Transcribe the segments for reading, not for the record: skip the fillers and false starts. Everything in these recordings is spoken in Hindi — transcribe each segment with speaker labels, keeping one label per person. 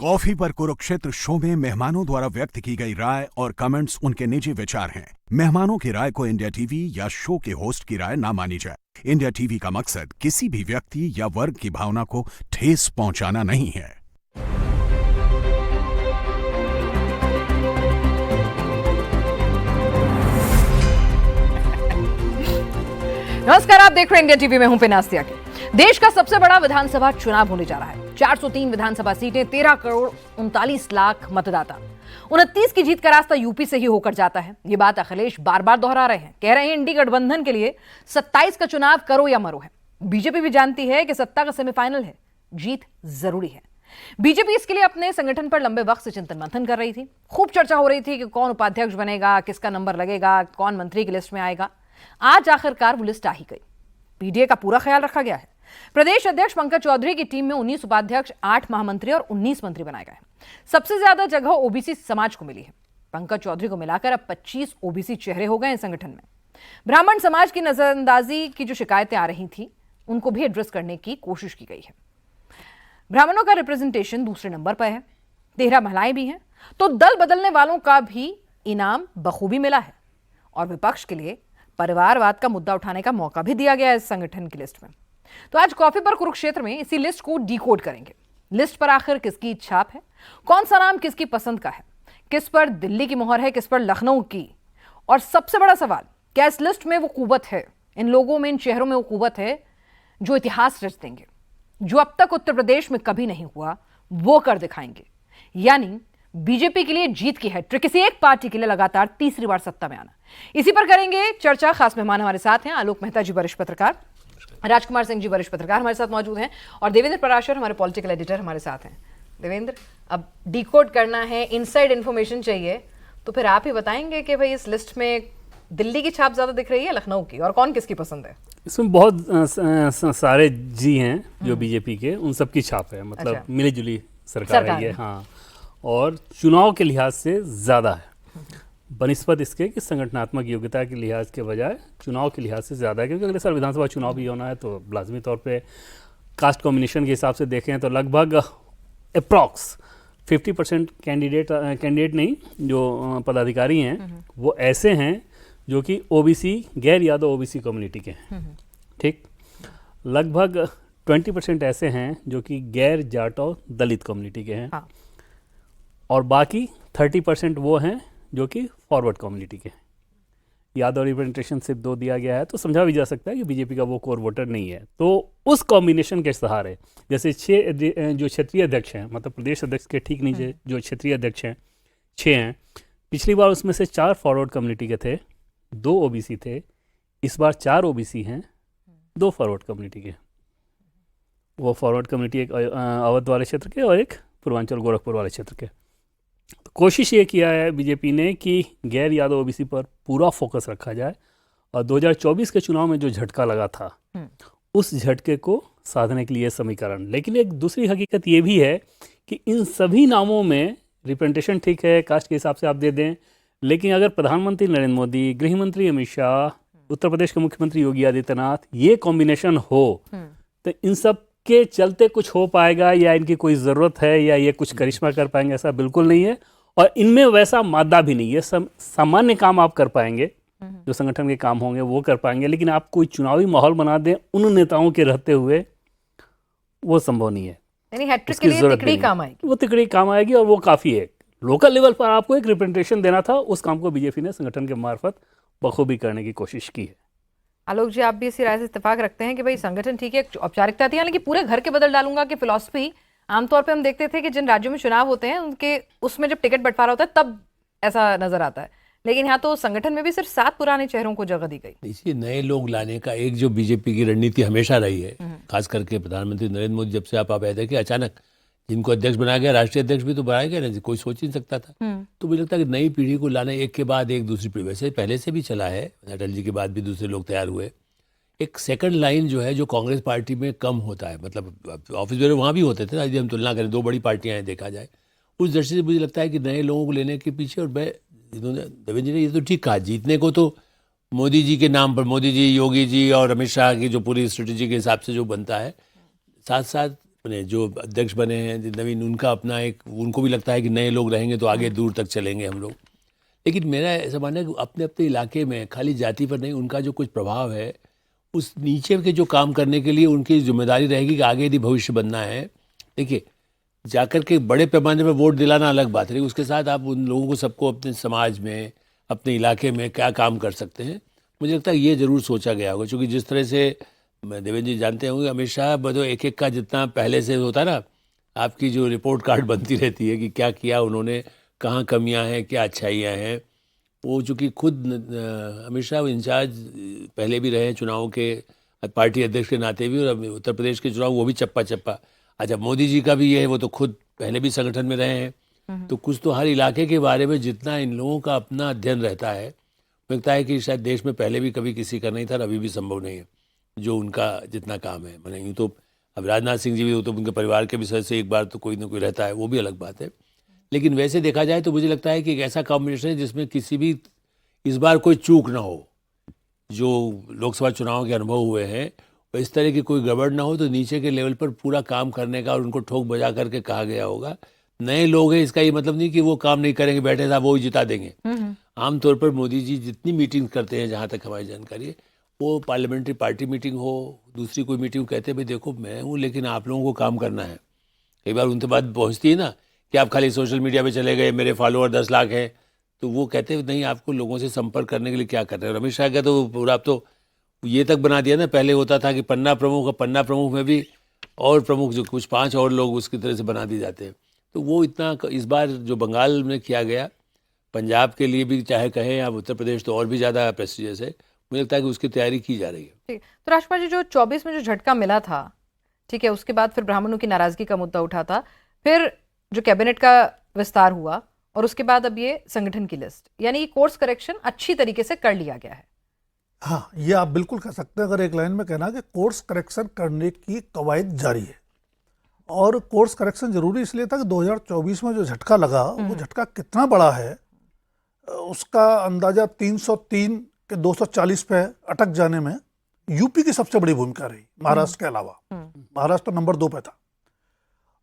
Speaker 1: कॉफी पर कुरुक्षेत्र शो में मेहमानों द्वारा व्यक्त की गई राय और कमेंट्स उनके निजी विचार हैं। मेहमानों की राय को इंडिया टीवी या शो के होस्ट की राय ना मानी जाए। इंडिया टीवी का मकसद किसी भी व्यक्ति या वर्ग की भावना को ठेस पहुंचाना नहीं है।
Speaker 2: नमस्कार, आप देख रहे हैं इंडिया टीवी में हूं पिनास्तिया के। देश का सबसे बड़ा विधानसभा चुनाव होने जा रहा है। 403 विधानसभा सीटें, 13 करोड़ 39 लाख मतदाता। 29 की जीत का रास्ता यूपी से ही होकर जाता है। ये बात अखिलेश बार बार दोहरा रहे हैं। कह रहे हैं इंडी गठबंधन के लिए 27 का चुनाव करो या मरो है। बीजेपी भी जानती है कि सत्ता का सेमीफाइनल है, जीत जरूरी है। बीजेपी इसके लिए अपने संगठन पर लंबे वक्त से चिंतन मंथन कर रही थी। खूब चर्चा हो रही थी कि कौन उपाध्यक्ष बनेगा, किसका नंबर लगेगा, कौन मंत्री की लिस्ट में आएगा। आज आखिरकार वो लिस्ट आ ही गई। पीडीए का पूरा ख्याल रखा गया है। प्रदेश अध्यक्ष पंकज चौधरी की टीम में 19 उपाध्यक्ष, 8 महामंत्री और 19 मंत्री बनाए गए। सबसे ज्यादा जगह ओबीसी समाज को मिली है। पंकज चौधरी को मिलाकर अब 25 ओबीसी चेहरे हो गए हैं संगठन में। ब्राह्मण समाज की नजरअंदाजी की जो शिकायतें आ रही थी, उनको भी एड्रेस करने की कोशिश की गई है। ब्राह्मणों का रिप्रेजेंटेशन दूसरे नंबर पर है। 13 महिलाएं भी हैं, तो दल बदलने वालों का भी इनाम बखूबी मिला है। और विपक्ष के लिए परिवारवाद का मुद्दा उठाने का मौका भी दिया गया है इस संगठन की लिस्ट में। तो आज कॉफी पर कुरुक्षेत्र में इसी लिस्ट को डिकोड करेंगे। लिस्ट पर आखिर किसकी छाप है, कौन सा नाम किसकी पसंद का है, किस पर दिल्ली की मोहर है, किस पर लखनऊ की, और सबसे बड़ा सवाल, क्या इस लिस्ट में वो कुव्वत है, इन लोगों में, इन चेहरों में वो कुव्वत है जो इतिहास रच देंगे, जो अब तक उत्तर प्रदेश में कभी नहीं हुआ, वो कर दिखाएंगे। यानी बीजेपी के लिए जीत की हैट्रिक, किसी एक पार्टी के लिए लगातार तीसरी बार सत्ता में आना। इसी पर करेंगे चर्चा। खास मेहमान हमारे साथ हैं आलोक मेहता जी, वरिष्ठ पत्रकार, राजकुमार सिंह जी, वरिष्ठ पत्रकार हमारे साथ मौजूद हैं, और देवेंद्र पराशर, हमारे पॉलिटिकल एडिटर हमारे साथ हैं। देवेंद्र, अब डिकोड करना है, इनसाइड इन्फॉर्मेशन चाहिए, तो फिर आप ही बताएंगे कि भाई इस लिस्ट में दिल्ली की छाप ज्यादा दिख रही है, लखनऊ की, और कौन किसकी पसंद है?
Speaker 3: इसमें बहुत सारे जी हैं जो बीजेपी के, उन सब की छाप है। मतलब अच्छा, मिली जुली सरकार है ये। हाँ, और चुनाव के लिहाज से ज़्यादा है बनिस्बत इसके कि संगठनात्मक योग्यता के लिहाज के बजाय चुनाव के लिहाज से ज़्यादा है, क्योंकि अगले साल विधानसभा चुनाव भी होना है। तो लाजमी तौर पे कास्ट कॉम्बिनेशन के हिसाब से देखें तो लगभग अप्रॉक्स 50% कैंडिडेट नहीं, जो पदाधिकारी हैं वो ऐसे हैं जो कि ओबीसी, गैर यादव ओबीसी कम्युनिटी के हैं। ठीक, लगभग 20% ऐसे हैं जो कि गैर जाटो दलित कम्युनिटी के हैं। हाँ। और बाकी 30% वो हैं जो कि फॉरवर्ड कम्युनिटी के हैं। यादव रिप्रेजेंटेशन सिर्फ 2 दिया गया है, तो समझा भी जा सकता है कि बीजेपी का वो कोर वोटर नहीं है। तो उस कॉम्बिनेशन के सहारे, जैसे 6 जो क्षेत्रीय अध्यक्ष हैं, मतलब प्रदेश अध्यक्ष के ठीक नीचे जो क्षेत्रीय अध्यक्ष हैं 6 हैं। पिछली बार उसमें से 4 फॉरवर्ड कम्युनिटी के थे, 2 ओबीसी थे। इस बार 4 ओबीसी हैं, 2 फॉरवर्ड कम्युनिटी के। वो फॉरवर्ड कम्युनिटी एक अवध वाले क्षेत्र के और एक पूर्वांचल गोरखपुर वाले क्षेत्र के। तो कोशिश ये किया है बीजेपी ने कि गैर यादव ओबीसी पर पूरा फोकस रखा जाए, और 2024 के चुनाव में जो झटका लगा था उस झटके को साधने के लिए समीकरण। लेकिन एक दूसरी हकीकत ये भी है कि इन सभी नामों में रिप्रेजेंटेशन ठीक है, कास्ट के हिसाब से आप दे दें, लेकिन अगर प्रधानमंत्री नरेंद्र मोदी, गृह मंत्री अमित शाह, उत्तर प्रदेश के मुख्यमंत्री योगी आदित्यनाथ, ये कॉम्बिनेशन हो तो इन सब के चलते कुछ हो पाएगा, या इनकी कोई ज़रूरत है, या ये कुछ करिश्मा कर पाएंगे, ऐसा बिल्कुल नहीं है। और इनमें वैसा मादा भी नहीं है। सामान्य काम आप कर पाएंगे, जो संगठन के काम होंगे वो कर पाएंगे, लेकिन आप कोई चुनावी माहौल बना दें उन नेताओं के रहते हुए, वो संभव नहीं है।
Speaker 2: यानी हैट्रिक के लिए तिकड़ी काम आएगी,
Speaker 3: वो तिकड़ी काम आएगी, और वो काफ़ी है। लोकल लेवल पर आपको एक रिप्रेजेंटेशन देना था, उस काम को बीजेपी ने संगठन के मार्फत बखूबी करने की कोशिश की है।
Speaker 2: आलोक जी, आप भी इसी राय से इत्तेफाक रखते हैं कि भाई संगठन ठीक है, औपचारिकता थी, लेकिन पूरे घर के बदल डालूंगा कि फिलॉसफी आमतौर पे हम देखते थे कि जिन राज्यों में चुनाव होते हैं उनके उसमें जब टिकट बंटवारा होता है तब ऐसा नजर आता है, लेकिन यहाँ तो संगठन में भी सिर्फ 7 पुराने चेहरों को जगह दी गई।
Speaker 4: इसी नए लोग लाने का एक जो बीजेपी की रणनीति हमेशा रही है, खास करके प्रधानमंत्री नरेंद्र मोदी जब से आप आए थे कि अचानक जिनको अध्यक्ष बनाया गया, राष्ट्रीय अध्यक्ष भी तो बनाया गया ना, कोई सोच नहीं सकता था। तो मुझे लगता है कि नई पीढ़ी को लाना, एक के बाद एक दूसरी पीढ़ी, वैसे पहले से भी चला है, अटल जी के बाद भी दूसरे लोग तैयार हुए। एक सेकंड लाइन जो है, जो कांग्रेस पार्टी में कम होता है, मतलब ऑफिस ब्यूरो वहाँ भी होते थे, यदि हम तुलना करें 2 बड़ी पार्टियाँ हैं देखा जाए, उस दृष्टि से मुझे लगता है कि नए लोगों को लेने के पीछे, और मैं देवेंद्र जी ने ये तो ठीक कहा, जीतने को तो मोदी जी के नाम पर, मोदी जी, योगी जी और अमित शाह की जो पूरी स्ट्रेटेजी के हिसाब से जो बनता है, साथ साथ अपने जो अध्यक्ष बने हैं नवीन, उनका अपना एक, उनको भी लगता है कि नए लोग रहेंगे तो आगे दूर तक चलेंगे हम लोग। लेकिन मेरा ऐसा मानना है कि अपने अपने इलाके में खाली जाति पर नहीं, उनका जो कुछ प्रभाव है उस नीचे के जो काम करने के लिए उनकी जिम्मेदारी रहेगी कि आगे यदि भविष्य बनना है। देखिए, जाकर के बड़े पैमाने पर वोट दिलाना अलग बात है, उसके साथ आप उन लोगों को सबको अपने समाज में, अपने इलाके में क्या काम कर सकते हैं, मुझे लगता है ये ज़रूर सोचा गया होगा। क्योंकि जिस तरह से देवेंद्र जी जानते होंगे, अमित शाह बदो एक एक का जितना पहले से होता ना, आपकी जो रिपोर्ट कार्ड बनती रहती है कि क्या किया उन्होंने, कहाँ कमियां हैं, क्या अच्छाइयाँ हैं, वो चूँकि खुद अमित शाह इंचार्ज पहले भी रहे चुनावों के, पार्टी अध्यक्ष के नाते भी, और उत्तर प्रदेश के चुनाव वो भी चप्पा चप्पा। अच्छा, मोदी जी का भी ये है, वो तो खुद पहले भी संगठन में रहे हैं, तो कुछ तो हर इलाके के बारे में जितना इन लोगों का अपना अध्ययन रहता है, मुझे लगता है कि शायद देश में पहले भी कभी किसी का नहीं था और अभी भी संभव नहीं है जो उनका जितना काम है। मैंने यूँ तो अब राजनाथ सिंह जी भी, तो उनके परिवार के भी सदस्य से एक बार तो कोई ना कोई रहता है, वो भी अलग बात है। लेकिन वैसे देखा जाए तो मुझे लगता है कि एक ऐसा कॉम्बिनेशन है जिसमें किसी भी इस बार कोई चूक ना हो। जो लोकसभा चुनाव के अनुभव हुए हैं और इस तरह की कोई गड़बड़ ना हो, तो नीचे के लेवल पर पूरा काम करने का और उनको ठोक बजा करके कहा गया होगा। नए लोग हैं, इसका ये मतलब नहीं कि वो काम नहीं करेंगे, बैठे था वो ही जिता देंगे। आमतौर पर मोदी जी जितनी मीटिंग करते हैं, जहाँ तक हमारी जानकारी है, वो पार्लियामेंट्री पार्टी मीटिंग हो, दूसरी कोई मीटिंग, कहते हैं भाई देखो मैं हूँ लेकिन आप लोगों को काम करना है। कई बार उनके बाद पहुँचती है ना कि आप खाली सोशल मीडिया पे चले गए, मेरे फॉलोअर 10 लाख हैं, तो वो कहते हैं नहीं, आपको लोगों से संपर्क करने के लिए क्या कर रहे हैं। अमित शाह का तो पूरा आप तो ये तक बना दिया ना, पहले होता था कि पन्ना प्रमुख में भी और प्रमुख जो कुछ 5 और लोग उसकी तरह से बना दिए जाते हैं। तो वो इतना इस बार जो बंगाल में किया गया, पंजाब के लिए भी चाहे कहें, या उत्तर प्रदेश तो और भी ज़्यादा प्रेस्टिजियस है, मुझे लगता है कि उसकी तैयारी की जा रही है।
Speaker 2: ठीक, तो राष्ट्रपति जी, जो 24 में जो झटका मिला था, ठीक है, उसके बाद फिर ब्राह्मणों की नाराजगी का मुद्दा उठा था, फिर जो कैबिनेट का विस्तार हुआ, और उसके बाद अब ये संगठन की लिस्ट, यानी ये कोर्स करेक्शन अच्छी तरीके से कर लिया गया है।
Speaker 5: हाँ, ये आप बिल्कुल कह सकते हैं, अगर एक लाइन में कहना कि कोर्स करेक्शन करने की कवायद जारी है। और कोर्स करेक्शन जरूरी इसलिए था कि 2024 में जो झटका लगा, वो झटका कितना बड़ा है उसका अंदाजा 303 के 240 पे अटक जाने में यूपी की सबसे बड़ी भूमिका रही, महाराष्ट्र के अलावा। महाराष्ट्र नंबर 2 पे था।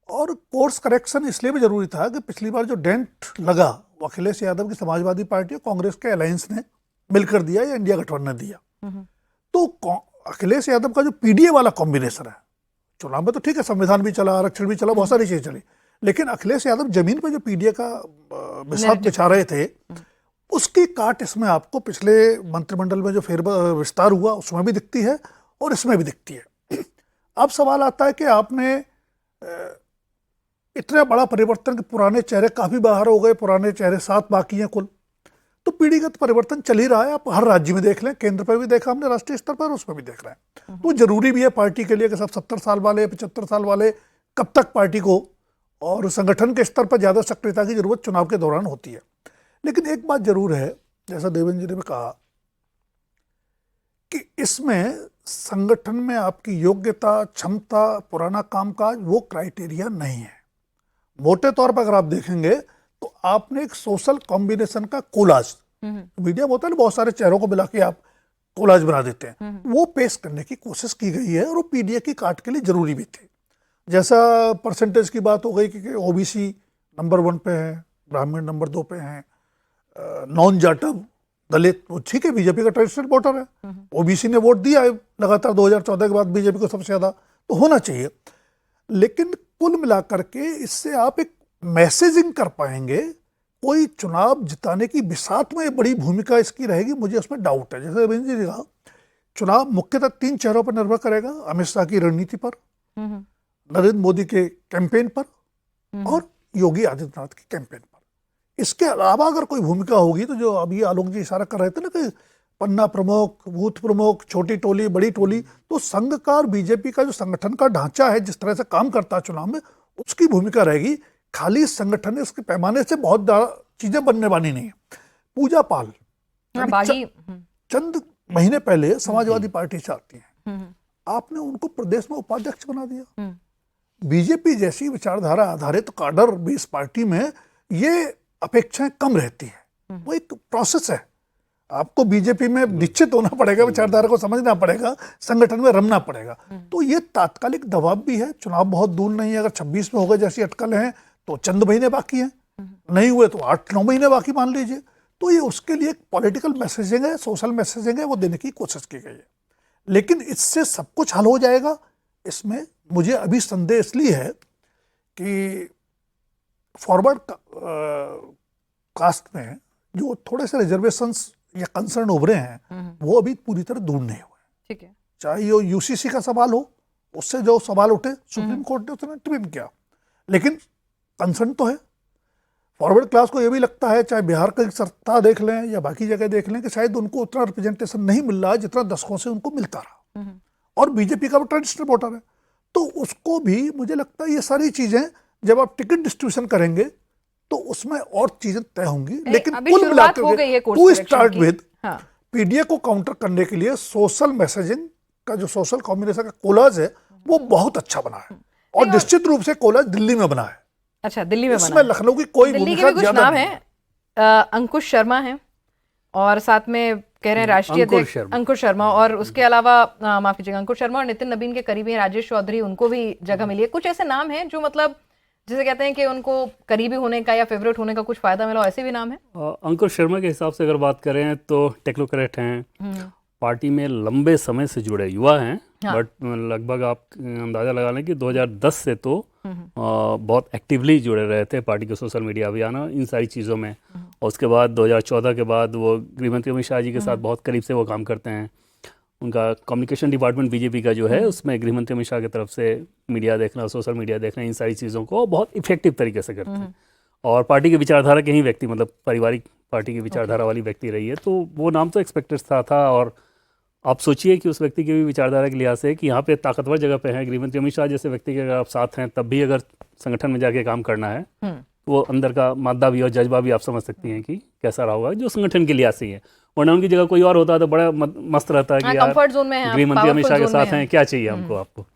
Speaker 5: और कोर्स करेक्शन इसलिए भी जरूरी था कि पिछली बार जो डेंट लगा वो अखिलेश यादव की समाजवादी पार्टी और कांग्रेस के अलायंस ने मिलकर दिया या इंडिया गठबंधन ने दिया। तो अखिलेश यादव का जो पीडीए वाला कॉम्बिनेशन है, चुनाव में तो ठीक है, संविधान भी चला, आरक्षण भी चला, बहुत सारी चीजें चली, लेकिन अखिलेश यादव जमीन पर जो पीडीए का बिसात बिछा रहे थे, उसकी काट इसमें आपको पिछले मंत्रिमंडल में जो विस्तार हुआ उसमें भी दिखती है और इसमें भी दिखती है। अब सवाल आता है कि आपने इतना बड़ा परिवर्तन कि पुराने चेहरे काफी बाहर हो गए, पुराने चेहरे 7 बाकी हैं कुल, तो पीढ़ीगत परिवर्तन चल ही रहा है। आप हर राज्य में देख लें, केंद्र पर भी देखा हमने, राष्ट्रीय स्तर पर उसमें भी देख रहे हैं। तो जरूरी भी है पार्टी के लिए कि सब 70 साल वाले, 75 साल वाले, कब तक पार्टी को और संगठन के स्तर पर ज्यादा सक्रियता की जरूरत चुनाव के दौरान होती है। लेकिन एक बात जरूर है, जैसा देवेंद्र जी ने भी कहा, कि इसमें संगठन में आपकी योग्यता, क्षमता, पुराना कामकाज, वो क्राइटेरिया नहीं है। मोटे तौर पर अगर आप देखेंगे तो आपने एक सोशल कॉम्बिनेशन का कोलाज, मीडिया में होता है ना, बहुत सारे चेहरों को मिला के आप कोलाज बना देते हैं, वो पेश करने की कोशिश की गई है और वो पीडीए की काट के लिए जरूरी भी थे। जैसा परसेंटेज की बात हो गई कि ओबीसी नंबर 1 पे है, ब्राह्मण नंबर 2 पे हैं, नॉन जाटव, दलित, वो ठीक है, बीजेपी का ट्रेडिशनल वोटर है, ओबीसी ने वोट दिया है लगातार 2014 के बाद बीजेपी को सबसे ज्यादा, तो होना चाहिए। लेकिन कुल मिलाकर के इससे आप एक मैसेजिंग कर पाएंगे, कोई चुनाव जिताने की बिसात में बड़ी भूमिका इसकी रहेगी, मुझे उसमें डाउट है। जैसे रविंद्र जी ने कहा, चुनाव मुख्यतः 3 चेहरों पर निर्भर करेगा, अमित शाह की रणनीति पर, नरेंद्र मोदी के कैंपेन पर और योगी आदित्यनाथ के कैंपेन पर। इसके अलावा अगर कोई भूमिका होगी तो जो अभी आलोक जी इशारा कर रहे थे ना कि पन्ना प्रमुख, बूथ प्रमुख, छोटी टोली, बड़ी टोली, तो संघ का और बीजेपी का जो संगठन का ढांचा है, जिस तरह से काम करता है चुनाव में, उसकी भूमिका रहेगी। खाली संगठन है, उसके पैमाने से बहुत चीजें बनने वाली नहीं है। पूजा पाल चंद महीने पहले समाजवादी पार्टी से आती है, आपने उनको प्रदेश में उपाध्यक्ष बना दिया। बीजेपी जैसी विचारधारा आधारित काडर बेस पार्टी में ये अपेक्षाएं कम रहती है, वो एक प्रोसेस है। आपको बीजेपी में निश्चित होना पड़ेगा, विचारधारा को समझना पड़ेगा, संगठन में रमना पड़ेगा। तो ये तात्कालिक दबाव भी है, चुनाव बहुत दूर नहीं है। अगर 26 में होगा जैसी अटकलें हैं तो चंद महीने बाकी हैं, नहीं हुए तो 8-9 महीने बाकी मान लीजिए। तो ये उसके लिए एक पॉलिटिकल मैसेजिंग है, सोशल मैसेजिंग है, वो देने की कोशिश की गई है। लेकिन इससे सब कुछ हल हो जाएगा, इसमें मुझे अभी संदेह इसलिए है कि फॉरवर्ड कास्ट में जो थोड़े से रिजर्वेशंस या कंसर्न उभरे हैं वो अभी पूरी तरह दूर नहीं हुए।
Speaker 2: ठीक है,
Speaker 5: चाहे ये यूसीसी का सवाल हो, उससे जो सवाल उठे सुप्रीम कोर्ट ने उसने ट्रिम किया, लेकिन कंसर्न तो है। फॉरवर्ड क्लास को ये भी लगता है, चाहे बिहार की सत्ता देख लें या बाकी जगह देख लें, कि शायद उनको उतना रिप्रेजेंटेशन नहीं मिल रहा है जितना दशकों से उनको मिलता रहा। और बीजेपी का भी ट्रेडिशनल वोटर है, तो उसको भी मुझे लगता है ये सारी चीजें जब आप टिकट डिस्ट्रीब्यूशन करेंगे तो उसमें और चीजें तय होंगी। लेकिन कुल मिलाकर टू स्टार्ट विद पीडीए को काउंटर करने के लिए सोशल मैसेजिंग का जो सोशल कॉम्बिनेशन का कोलाज है वो बहुत अच्छा बना है, और निश्चित रूप से कोलाज दिल्ली में बना है।
Speaker 2: अच्छा, दिल्ली में
Speaker 5: इसमें लखनऊ की कोई भूमिका ज्यादा
Speaker 2: नाम है। अंकुश शर्मा है और साथ में कह रहे हैं राष्ट्रीय अध्यक्ष अंकुश शर्मा, और उसके अलावा माफ कीजिएगा, अंकुश शर्मा और नितिन नबीन के करीबी राजेश चौधरी, उनको भी जगह मिली है। कुछ ऐसे नाम हैं जो मतलब जिसे कहते हैं कि उनको करीबी होने का या फेवरेट होने का कुछ फायदा मिला, ऐसे भी नाम है।
Speaker 3: अंकुश शर्मा के हिसाब से अगर बात करें तो टेक्नोक्रेट हैं, पार्टी में लंबे समय से जुड़े युवा हैं, बट लगभग आप अंदाज़ा लगा लें कि 2010 से तो बहुत एक्टिवली जुड़े रहे थे पार्टी के सोशल मीडिया अभियान इन सारी चीज़ों में। और उसके बाद 2014 के बाद वो गृहमंत्री अमित शाह जी के साथ बहुत करीब से वो काम करते हैं। उनका कम्युनिकेशन डिपार्टमेंट बीजेपी का जो है उसमें गृहमंत्री अमित शाह की तरफ से मीडिया देखना, सोशल मीडिया देखना, इन सारी चीज़ों को बहुत इफेक्टिव तरीके से करते हैं। और पार्टी के विचारधारा के ही व्यक्ति, मतलब पारिवारिक पार्टी की विचारधारा वाली व्यक्ति रही है, तो वो नाम तो एक्सपेक्टेड था। और आप सोचिए कि उस व्यक्ति की भी विचारधारा के लिहाज से कि यहाँ पे ताकतवर जगह पे हैं, गृहमंत्री अमित शाह जैसे व्यक्ति के अगर आप साथ हैं तब भी अगर संगठन में जाके काम करना है तो वो अंदर का मादा भी और जज्बा भी आप समझ सकती हैं कि कैसा रहा होगा जो संगठन के लिहाज से ही है। वरना उनकी जगह कोई और होता तो बड़ा मस्त रहता है कि यार गृहमंत्री अमित शाह के साथ हैं, क्या चाहिए हमको आपको।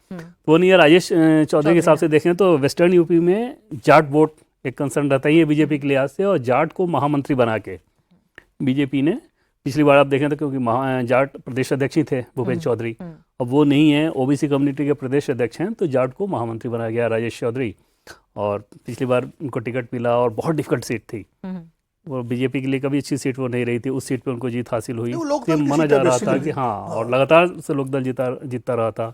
Speaker 3: वो नहीं है। राजेश चौधरी के हिसाब से देखें तो वेस्टर्न यूपी में जाट वोट एक कंसर्न रहता ही है बीजेपी के लिहाज से, और जाट को महामंत्री बना के बीजेपी ने पिछली बार आप देखें तो, क्योंकि जाट प्रदेश अध्यक्ष ही थे भूपेंद्र चौधरी, अब वो नहीं है, ओबीसी कम्युनिटी के प्रदेश अध्यक्ष हैं, तो जाट को महामंत्री बनाया गया राजेश चौधरी। और पिछली बार उनको टिकट मिला और बहुत डिफिकल्ट सीट थी, वो बीजेपी के लिए कभी अच्छी सीट वो नहीं रही थी, उस सीट पे उनको जीत हासिल हुई। तो माना जा रहा था कि हाँ, और लगातार से लोकदल जीतता रहा था।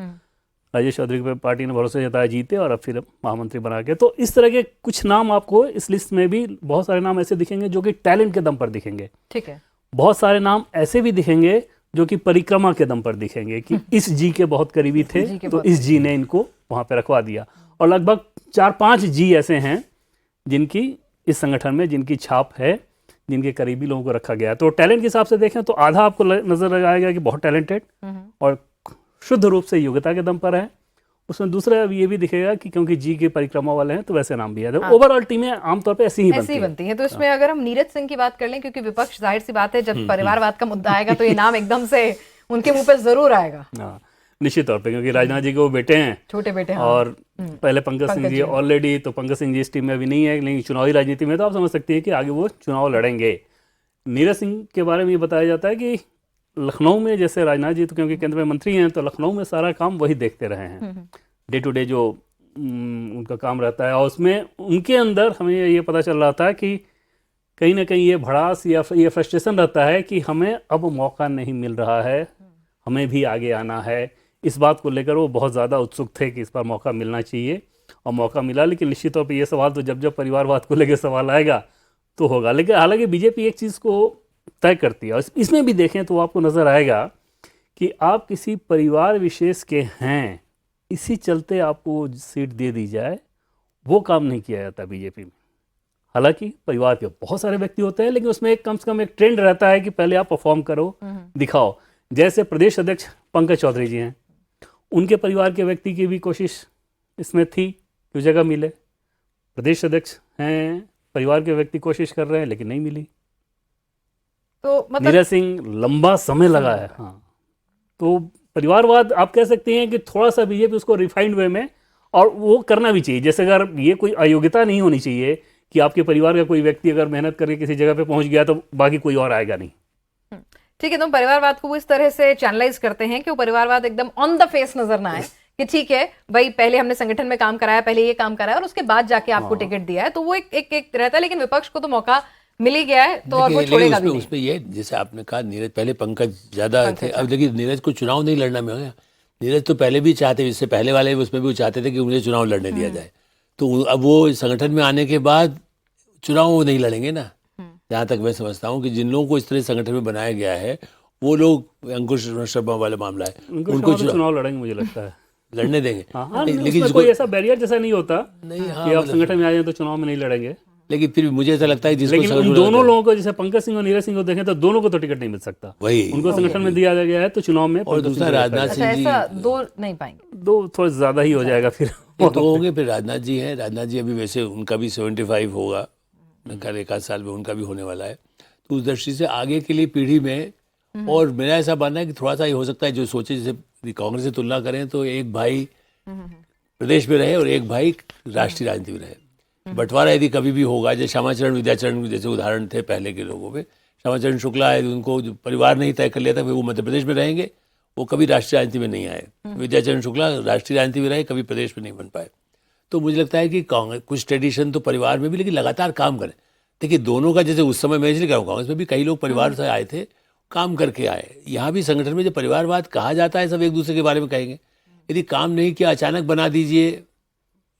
Speaker 3: राजेश चौधरी पे पार्टी ने भरोसा जताया, जीते और अब फिर महामंत्री बना के। तो इस तरह के कुछ नाम आपको इस लिस्ट में भी बहुत सारे नाम ऐसे दिखेंगे जो कि टैलेंट के दम पर दिखेंगे।
Speaker 2: ठीक है, बहुत
Speaker 3: सारे नाम ऐसे भी दिखेंगे जो कि परिक्रमा के दम पर दिखेंगे कि इस जी के बहुत करीबी थे तो इस जी ने इनको वहां पे रखवा दिया। और लगभग 4-5 जी ऐसे हैं जिनकी इस संगठन में जिनकी छाप है, जिनके करीबी लोगों को रखा गया है। तो टैलेंट के हिसाब से देखें तो आधा आपको नजर आएगा कि बहुत टैलेंटेड और शुद्ध रूप से योग्यता के दम पर है। उसमें दूसरा ये भी दिखेगा कि क्योंकि जी के परिक्रमा वाले हैं तो वैसे नाम भी है। तो ओवरऑल टीमें आमतौर पे ऐसी ही बनती हैं।
Speaker 2: तो इसमें अगर हम नीरज सिंह की बात कर लें, क्योंकि विपक्ष जाहिर सी बात है जब परिवारवाद का मुद्दा आएगा तो ये नाम एकदम से उनके मुंह पे जरूर आएगा।
Speaker 3: निश्चित तौर पे, क्योंकि राजनाथ जी के वो बेटे हैं,
Speaker 2: छोटे बेटे हैं।
Speaker 3: और पहले पंकज सिंह जी ऑलरेडी, तो पंकज सिंह जी इस टीम में अभी नहीं है, लेकिन चुनावी राजनीति में तो आप समझ सकती है कि आगे वो चुनाव लड़ेंगे। नीरज सिंह के बारे में ये बताया जाता है कि लखनऊ में जैसे राजनाथ जी तो क्योंकि केंद्र में मंत्री हैं तो लखनऊ में सारा काम वही देखते रहे हैं, डे टू डे जो उनका काम रहता है। और उसमें उनके अंदर हमें ये पता चल रहा था कि कहीं ना कहीं ये भड़ास या ये फ्रस्ट्रेशन रहता है कि हमें अब मौका नहीं मिल रहा है, हमें भी आगे आना है। इस बात को लेकर वो बहुत ज़्यादा उत्सुक थे कि इस बार मौका मिलना चाहिए, और मौका मिला। लेकिन निश्चित तौर पर ये सवाल तो जब परिवारवाद को लेकर सवाल आएगा तो होगा। लेकिन हालांकि बीजेपी एक चीज़ को तय करती है, और इसमें भी देखें तो आपको नज़र आएगा कि आप किसी परिवार विशेष के हैं, इसी चलते आपको सीट दे दी जाए, वो काम नहीं किया जाता बीजेपी में। हालांकि परिवार के बहुत सारे व्यक्ति होते हैं, लेकिन उसमें एक कम से कम एक ट्रेंड रहता है कि पहले आप परफॉर्म करो, दिखाओ। जैसे प्रदेश अध्यक्ष पंकज चौधरी जी हैं, उनके परिवार के व्यक्ति की भी कोशिश इसमें थी कि जगह मिले। प्रदेश अध्यक्ष हैं, परिवार के व्यक्ति कोशिश कर रहे हैं लेकिन नहीं मिली।
Speaker 2: तो मतलब
Speaker 3: नीरज सिंह लंबा समय लगा है। हाँ, तो परिवारवाद आप कह सकते हैं कि थोड़ा सा बीजेपी उसको रिफाइंड वे में, और वो करना भी चाहिए। जैसे अगर ये कोई अयोग्यता नहीं होनी चाहिए कि आपके परिवार का कोई व्यक्ति अगर मेहनत करके किसी जगह पे पहुंच गया तो बाकी कोई और आएगा नहीं।
Speaker 2: ठीक है, तुम परिवारवाद को वो इस तरह से चैनलाइज करते हैं कि वो परिवारवाद एकदम ऑन द फेस नजर ना आए कि ठीक है भाई, पहले हमने संगठन में काम कराया, पहले ये काम कराया और उसके बाद जाके आपको टिकट दिया है, तो वो एक रहता है। लेकिन विपक्ष को तो मौका मिल ही गया है, तो और वो छोड़ेगा भी नहीं।
Speaker 4: उसमें ये जैसे आपने कहा नीरज, पहले पंकज ज्यादा थे, अब देखिए नीरज को चुनाव नहीं लड़ना में हो गया। नीरज तो पहले भी चाहते, इससे पहले वाले उसमें भी वो चाहते थे कि मुझे चुनाव लड़ने दिया जाए, तो अब वो संगठन में आने के बाद चुनाव वो नहीं लड़ेंगे ना। जहाँ तक मैं समझता हूँ कि जिन लोगों को इस तरह संगठन में बनाया गया है वो लोग, अंकुश शर्मा वाला मामला है,
Speaker 3: उनको चुनाव लड़ेंगे मुझे लगता है,
Speaker 4: लड़ने देंगे।
Speaker 3: लेकिन कोई ऐसा बैरियर जैसा नहीं होता
Speaker 4: नहीं,
Speaker 3: कि आप संगठन में आ जाए तो चुनाव में नहीं लड़ेंगे।
Speaker 4: लेकिन फिर भी मुझे ऐसा लगता है
Speaker 3: लेकिन उन दोनों लोगों को, जैसे पंकज सिंह और नीरज सिंह को देखें तो दोनों को तो टिकट नहीं मिल सकता,
Speaker 4: वही
Speaker 3: उनको संगठन में दिया गया है तो चुनाव में।
Speaker 4: और दूसरा राजनाथ सिंह जी,
Speaker 2: ऐसा दो नहीं पाएंगे,
Speaker 3: दो थोड़ा ज्यादा ही हो जाएगा फिर
Speaker 4: दो होंगे। फिर राजनाथ जी हैं, राजनाथ जी अभी वैसे उनका भी 75 होगा, कल 1 आध साल में उनका भी होने वाला है, तो उस दृष्टि से आगे के लिए पीढ़ी में, और मेरा ऐसा मानना है कि थोड़ा सा ये हो सकता है जो सोचे, जैसे कांग्रेस से तुलना करें तो एक भाई प्रदेश में रहे और एक भाई राष्ट्रीय राजनीति में रहे। बंटवारा यदि कभी भी होगा, जैसे श्यामाचरण विद्याचरण जैसे उदाहरण थे पहले के लोगों में, श्यामाचरण शुक्ला है, उनको जो परिवार नहीं तय कर लिया था वो मध्य प्रदेश में रहेंगे, वो कभी राष्ट्रीय राजनीति में नहीं आए। विद्याचरण शुक्ला राष्ट्रीय राजनीति में रहे, कभी प्रदेश में नहीं बन पाए। तो मुझे लगता है कि कांग्रेस कुछ ट्रेडिशन तो परिवार में भी, लेकिन लगातार काम करें। देखिए दोनों का, जैसे उस समय मैं इसलिए कह रहा हूँ, कांग्रेस में भी कई लोग परिवार से आए थे, काम करके आए। यहाँ भी संगठन में जो परिवारवाद कहा जाता है, सब एक दूसरे के बारे में कहेंगे। यदि काम नहीं किया, अचानक बना दीजिए,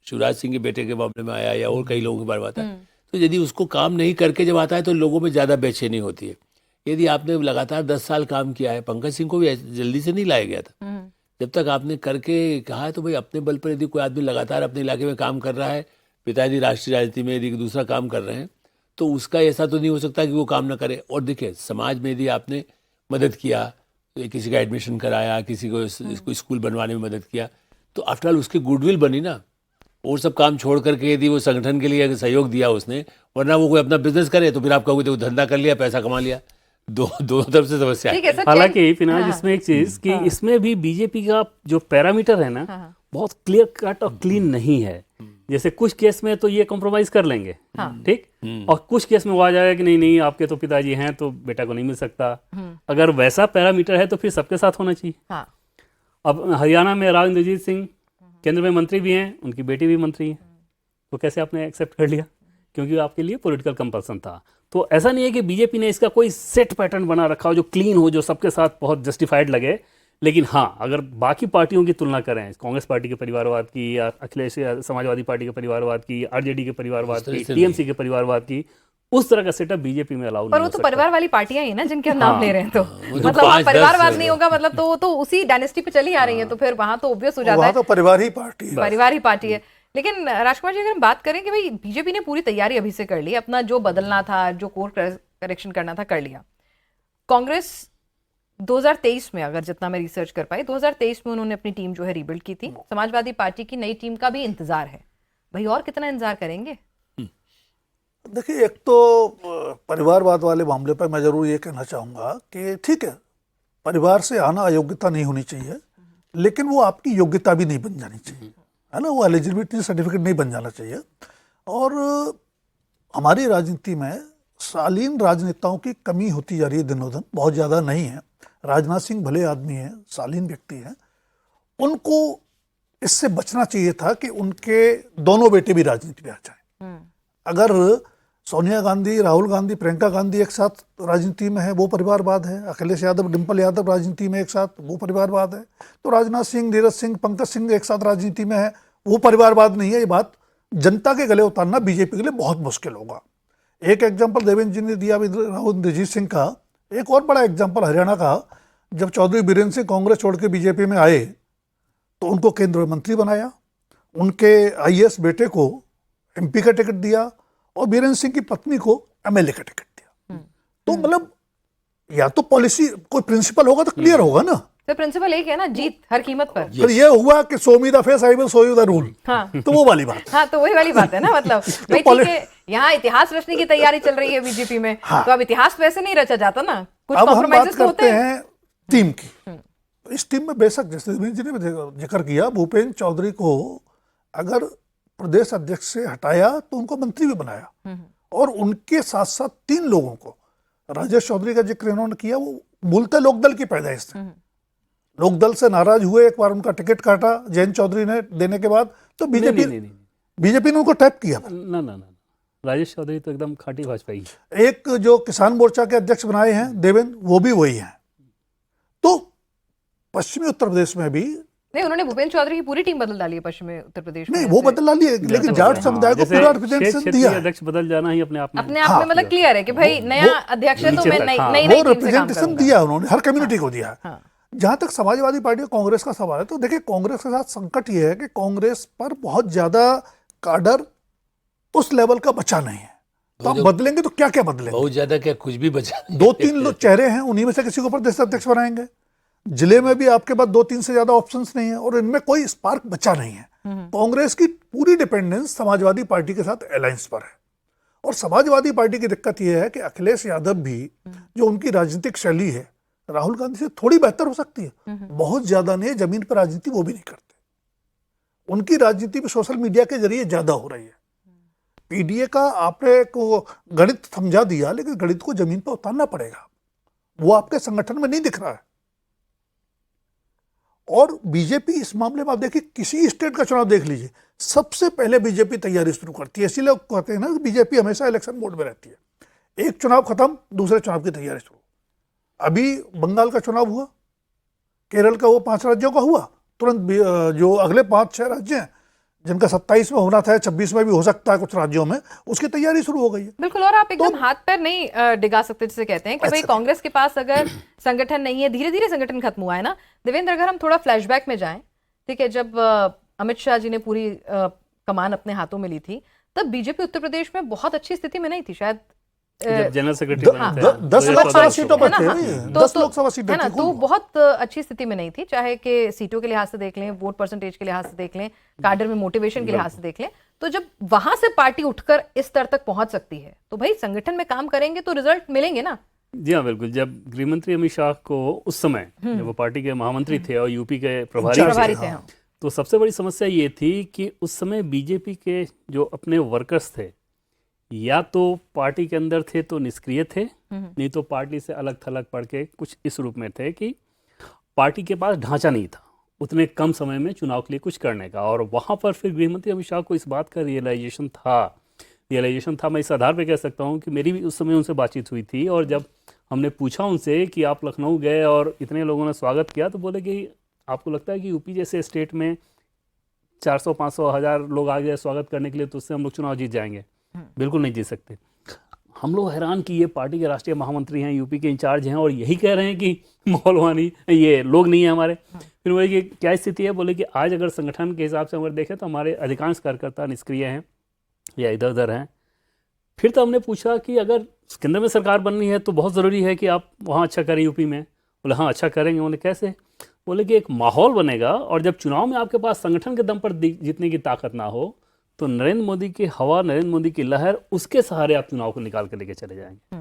Speaker 4: शिवराज सिंह के बेटे के मामले में आया या और कई लोगों के बारे में आता है, तो यदि उसको काम नहीं करके जब आता है तो लोगों में ज़्यादा बेचैनी होती है। यदि आपने लगातार 10 साल काम किया है, पंकज सिंह को भी जल्दी से नहीं लाया गया था, जब तक आपने करके कहा है, तो भाई अपने बल पर यदि कोई आदमी लगातार अपने इलाके में काम कर रहा है, पिताजी राष्ट्रीय राजनीति में यदि दूसरा काम कर रहे हैं, तो उसका ऐसा तो नहीं हो सकता कि वो काम ना करे। और देखिए समाज में यदि आपने मदद किया, किसी का एडमिशन कराया, किसी को स्कूल बनवाने में मदद किया, तो आफ्टरऑल उसकी गुडविल बनी ना। और सब काम छोड़ करके यदि वो संगठन के लिए सहयोग दिया उसने, वरना वो कोई अपना बिजनेस करे तो फिर आप कहोगे तो धंधा कर लिया, पैसा कमा लिया। दोनों तरफ से समस्या है।
Speaker 3: हालांकि फिलहाल इसमें एक चीज कि इसमें भी बीजेपी का जो पैरामीटर है ना, बहुत क्लियर कट और क्लीन नहीं है। जैसे कुछ केस में तो ये कॉम्प्रोमाइज कर लेंगे, ठीक, और कुछ केस में वो आ जाएगा कि नहीं नहीं आपके तो पिताजी हैं तो बेटा को नहीं मिल सकता। अगर वैसा पैरामीटर है तो फिर सबके साथ होना चाहिए। अब हरियाणा में राव इंद्रजीत सिंह केंद्र में मंत्री भी हैं, उनकी बेटी भी मंत्री है, तो कैसे आपने एक्सेप्ट कर लिया? क्योंकि आपके लिए पॉलिटिकल कंपल्सन था। तो ऐसा नहीं है कि बीजेपी ने इसका कोई सेट पैटर्न बना रखा हो जो क्लीन हो, जो सबके साथ बहुत जस्टिफाइड लगे। लेकिन हाँ, अगर बाकी पार्टियों की तुलना करें, कांग्रेस पार्टी के परिवारवाद की या अखिलेश समाजवादी पार्टी के परिवारवाद की, आरजेडी के परिवारवाद की, टीएमसी के परिवारवाद की, उस तरह का सेटअप बीजेपी में अलाउ नहीं हो सकता। पर वो तो परिवार वाली पार्टियां ही ना जिनके हम नाम ले रहे हैं, तो मतलब वहाँ परिवारवाद नहीं होगा, मतलब तो उसी डायनेस्टी पे चली आ रही है, तो फिर वहां तो ऑब्वियस हो जाता है,
Speaker 5: तो परिवार ही पार्टी है।
Speaker 2: लेकिन राजकुमार जी, अगर हम बात करें कि भाई बीजेपी ने पूरी तैयारी अभी से कर ली, अपना जो बदलना था, जो कोर्स करेक्शन करना था कर लिया। कांग्रेस 2023 में, अगर जितना मैं रिसर्च कर पाई, 2023 में उन्होंने अपनी टीम जो है रीबिल्ड की थी। समाजवादी पार्टी की नई टीम का भी इंतजार है भाई, और कितना इंतजार करेंगे?
Speaker 5: देखिए, एक तो परिवारवाद वाले मामले पर मैं जरूर ये कहना चाहूंगा कि ठीक है, परिवार से आना अयोग्यता नहीं होनी चाहिए, लेकिन वो आपकी योग्यता भी नहीं बन जानी चाहिए, है ना। वो एलिजिबिलिटी सर्टिफिकेट नहीं बन जाना चाहिए। और हमारी राजनीति में शालीन राजनेताओं की कमी होती जा रही है दिनों दिन, बहुत ज़्यादा नहीं है। राजनाथ सिंह भले आदमी हैं, शालीन व्यक्ति हैं, उनको इससे बचना चाहिए था कि उनके दोनों बेटे भी राजनीति में आ जाए। अगर सोनिया गांधी, राहुल गांधी, प्रियंका गांधी एक साथ राजनीति में है, वो परिवारवाद है। अखिलेश यादव, डिम्पल यादव राजनीति में एक साथ, वो परिवारवाद है। तो राजनाथ सिंह, नीरज सिंह, पंकज सिंह एक साथ राजनीति में है, वो परिवारवाद नहीं है। ये बात जनता के गले उतारना बीजेपी के लिए बहुत मुश्किल होगा। एक एग्जाम्पल देवेंद्र जी ने दिया राव इंद्रजीत सिंह का। एक और बड़ा एग्जाम्पल हरियाणा का, जब चौधरी बीरेंद्र सिंह कांग्रेस छोड़ के बीजेपी में आए तो उनको केंद्रीय मंत्री बनाया, उनके आईएएस बेटे को एमपी का टिकट दिया और बीरेंद्र सिंह की पत्नी को एमएलए का टिकट दिया। तो मतलब या तो पॉलिसी कोई प्रिंसिपल होगा तो क्लियर होगा ना।
Speaker 2: तो प्रिंसिपल एक है ना, जीत हर कीमत पर।
Speaker 5: फिर ये हुआ कि show me the face, I will show you the rule. तो वो वाली बात।
Speaker 2: हाँ, तो वही वाली बात है ना, मतलब भाई ठीक है, यहाँ इतिहास रचने की तैयारी चल रही है बीजेपी में। तो अब इतिहास वैसे नहीं रचा जाता ना, कुछ कॉम्प्रोमाइजेस तो होते हैं
Speaker 5: टीम की। इस टीम में बेशक, जैसे जी ने जिक्र किया, भूपेंद्र चौधरी को अगर प्रदेश अध्यक्ष से हटाया तो उनको मंत्री भी बनाया, और उनके साथ साथ 3 लोगों को, राजेश चौधरी का जिक्र इन्होंने किया, वो मूलतः लोकदल की पैदाइश है। लोकदल से नाराज हुए, एक बार उनका टिकट काटा जयंत चौधरी ने देने के बाद, तो बीजेपी ने उनको टैप किया।
Speaker 3: ना ना ना, राजेश चौधरी तो एकदम खाटी भाजपा ही है।
Speaker 5: एक जो किसान मोर्चा के अध्यक्ष बनाए हैं देवेंद्र, वो भी वही हैं। तो पश्चिमी उत्तर प्रदेश में भी
Speaker 2: नहीं, उन्होंने भूपेंद्र चौधरी की पूरी टीम बदल डाली है पश्चिमी उत्तर प्रदेश में।
Speaker 5: नहीं, वो बदल डाली है, लेकिन जाट समुदाय को पूरा रिप्रेजेंटेशन दिया है।
Speaker 3: अध्यक्ष बदल जाना ही अपने आप में
Speaker 2: मतलब क्लियर है कि भाई नया अध्यक्ष है तो मैं नई
Speaker 5: वो रिप्रेजेंटेशन दिया उन्होंने, हर कम्युनिटी को दिया है। जहां तक समाजवादी पार्टी और कांग्रेस का सवाल है, तो देखिए कांग्रेस के साथ संकट ये है कि कांग्रेस पर बहुत ज्यादा काडर उस लेवल का बचा नहीं है। तो आप बदलेंगे तो क्या क्या बदलेंगे?
Speaker 4: बहुत ज्यादा क्या, कुछ भी बचा।
Speaker 5: 2-3 चेहरे हैं, उन्हीं में से किसी को प्रदेश अध्यक्ष बनाएंगे। जिले में भी आपके पास 2-3 से ज्यादा ऑप्शंस नहीं है, और इनमें कोई स्पार्क बचा नहीं है। कांग्रेस की पूरी डिपेंडेंस समाजवादी पार्टी के साथ अलायंस पर है। और समाजवादी पार्टी की दिक्कत यह है कि अखिलेश यादव भी, जो उनकी राजनीतिक शैली है, राहुल गांधी से थोड़ी बेहतर हो सकती है, बहुत ज्यादा नहीं। जमीन पर राजनीति वो भी नहीं करते। उनकी राजनीति भी सोशल मीडिया के जरिए ज्यादा हो रही है। पीडीए का आपने को गणित समझा दिया, लेकिन गणित को जमीन पर उतारना पड़ेगा। वो आपके संगठन में नहीं दिख रहा है। और बीजेपी इस मामले में आप देखिए, किसी स्टेट का चुनाव देख लीजिए, सबसे पहले बीजेपी तैयारी शुरू करती है। इसीलिए कहते हैं ना, बीजेपी हमेशा इलेक्शन मोड में रहती है। एक चुनाव खत्म, दूसरे चुनाव की तैयारी शुरू। अभी बंगाल का चुनाव हुआ, केरल का वो 5 राज्यों का हुआ, तुरंत जो अगले 5-6 राज्य हैं जिनका 27 में होना था, 26 में भी हो सकता है कुछ राज्यों में, उसकी तैयारी शुरू हो गई है।
Speaker 2: बिल्कुल। और आप एकदम हाथ पैर नहीं डिगा सकते, जिसे कहते हैं कि भाई कांग्रेस के पास अगर संगठन नहीं है, धीरे धीरे संगठन खत्म हुआ है ना। देवेंद्र, अगर हम थोड़ा फ्लैशबैक में जाएं, ठीक है, जब अमित शाह जी ने पूरी कमान अपने हाथों में ली थी, तब बीजेपी उत्तर प्रदेश में बहुत अच्छी स्थिति में नहीं थी। शायद
Speaker 3: जनरल सेक्रेटरी बने थे,
Speaker 5: 10 लोकसभा सीटों पर थे, 10 लोकसभा सीटें थी,
Speaker 2: तो बहुत अच्छी स्थिति में नहीं थी, चाहे कि सीटों के लिहाज से देख लें, वोट परसेंटेज के लिहाज से देख लें, काडर में मोटिवेशन के लिहाज से देख लें। तो जब वहां से पार्टी उठकर इस स्तर तक पहुंच सकती है, तो भाई संगठन में काम करेंगे तो रिजल्ट मिलेंगे ना।
Speaker 3: जी हाँ, बिल्कुल। जब गृह मंत्री अमित शाह को उस समय, जब वो पार्टी के महामंत्री थे और यूपी के प्रभारी थे, तो सबसे बड़ी समस्या ये थी कि उस समय बीजेपी के जो अपने वर्कर्स थे, या तो पार्टी के अंदर थे तो निष्क्रिय थे, नहीं तो पार्टी से अलग थलग पड़ के कुछ इस रूप में थे कि पार्टी के पास ढांचा नहीं था उतने कम समय में चुनाव के लिए कुछ करने का। और वहाँ पर फिर गृहमंत्री अमित शाह को इस बात का रियलाइजेशन था। मैं इस आधार पर कह सकता हूँ कि मेरी भी उस समय उनसे बातचीत हुई थी, और जब हमने पूछा उनसे कि आप लखनऊ गए और इतने लोगों ने स्वागत किया, तो बोले कि आपको लगता है कि यूपी जैसे स्टेट में 400, 500, 1000 लोग आ गए स्वागत करने के लिए, तो उससे हम लोग चुनाव जीत जाएंगे? बिल्कुल नहीं जीत सकते। हम लोग हैरान कि ये पार्टी के राष्ट्रीय महामंत्री हैं, यूपी के इंचार्ज हैं, और यही कह रहे हैं कि मौलवानी ये लोग नहीं है हमारे। फिर बोले कि क्या स्थिति है? बोले कि आज अगर संगठन के हिसाब से अगर देखें तो हमारे अधिकांश कार्यकर्ता निष्क्रिय हैं या इधर उधर हैं। फिर तो हमने पूछा कि अगर केंद्र में सरकार बननी है तो बहुत ज़रूरी है कि आप वहाँ अच्छा करें यूपी में। बोले हाँ, अच्छा करेंगे। बोले कैसे? बोले कि एक माहौल बनेगा, और जब चुनाव में आपके पास संगठन के दम पर जीतने की ताकत ना हो, तो नरेंद्र मोदी की हवा, नरेंद्र मोदी की लहर, उसके सहारे आप चुनाव को निकाल कर लेके चले जाएंगे।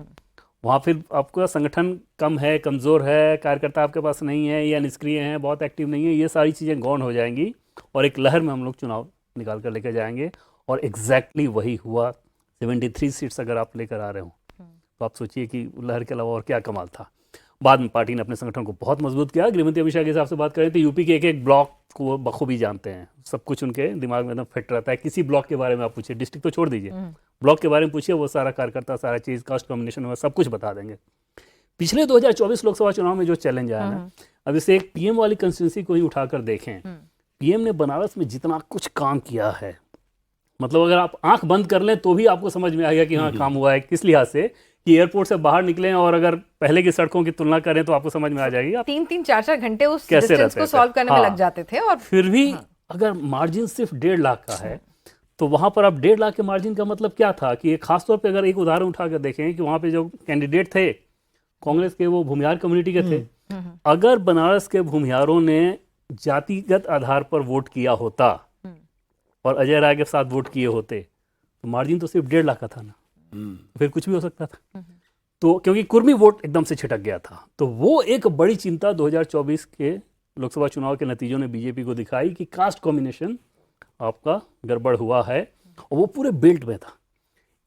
Speaker 3: वहाँ फिर आपका संगठन कम है, कमज़ोर है, कार्यकर्ता आपके पास नहीं है, या निष्क्रिय हैं, बहुत एक्टिव नहीं है, ये सारी चीज़ें गौण हो जाएंगी, और एक लहर में हम लोग चुनाव निकाल कर लेके जाएंगे। और एग्जैक्टली वही हुआ। 73 सीट्स अगर आप लेकर आ रहे हो, तो आप सोचिए कि लहर के अलावा और क्या कमाल था। बाद में पार्टी ने अपने संगठन को बहुत मजबूत किया। गृहमंत्री अमित शाह के हिसाब से बात करें तो यूपी के एक ब्लॉक को वो बखूबी जानते हैं, सब कुछ उनके दिमाग में एकदम फिट रहता है। किसी ब्लॉक के बारे में आप पूछिए, डिस्ट्रिक्ट तो छोड़ दीजिए, ब्लॉक के बारे में पूछिए, वो सारा कार्यकर्ता, सारा चीज़, कास्ट कॉम्बिनेशन हुआ, सब कुछ बता देंगे। पिछले 2024 लोकसभा चुनाव में जो चैलेंज आया ना, अब इसे एक पीएम वाली कंस्टिट्यूंसी को ही उठाकर देखें। पीएम ने बनारस में जितना कुछ काम किया है, मतलब अगर आप आंख बंद कर लें तो भी आपको समझ में आएगा कि हाँ काम हुआ है। किस लिहाज से कि एयरपोर्ट से बाहर निकलें और अगर पहले की सड़कों की तुलना करें तो आपको समझ में आ जाएगी। आप
Speaker 2: 3-3, 4-4 घंटे उस डिस्टेंस को सॉल्व करने में लग जाते थे, और
Speaker 3: फिर भी अगर मार्जिन सिर्फ 1.5 लाख का है, तो वहां पर अब 1.5 लाख के मार्जिन का मतलब क्या था कि खासतौर पर अगर एक उदाहरण उठाकर देखें कि वहां पे जो कैंडिडेट थे कांग्रेस के, वो भूमिहार कम्युनिटी के थे। अगर बनारस के भूमिहारों ने जातिगत आधार पर वोट किया होता और अजय राय के साथ वोट किए होते, तो मार्जिन तो सिर्फ 1.5 लाख का था ना, फिर कुछ भी हो सकता था। तो क्योंकि कुर्मी वोट एकदम से छिटक गया था, तो वो एक बड़ी चिंता 2024 के लोकसभा चुनाव के नतीजों ने बीजेपी को दिखाई कि कास्ट कॉम्बिनेशन आपका गड़बड़ हुआ है, और वो पूरे बेल्ट में था।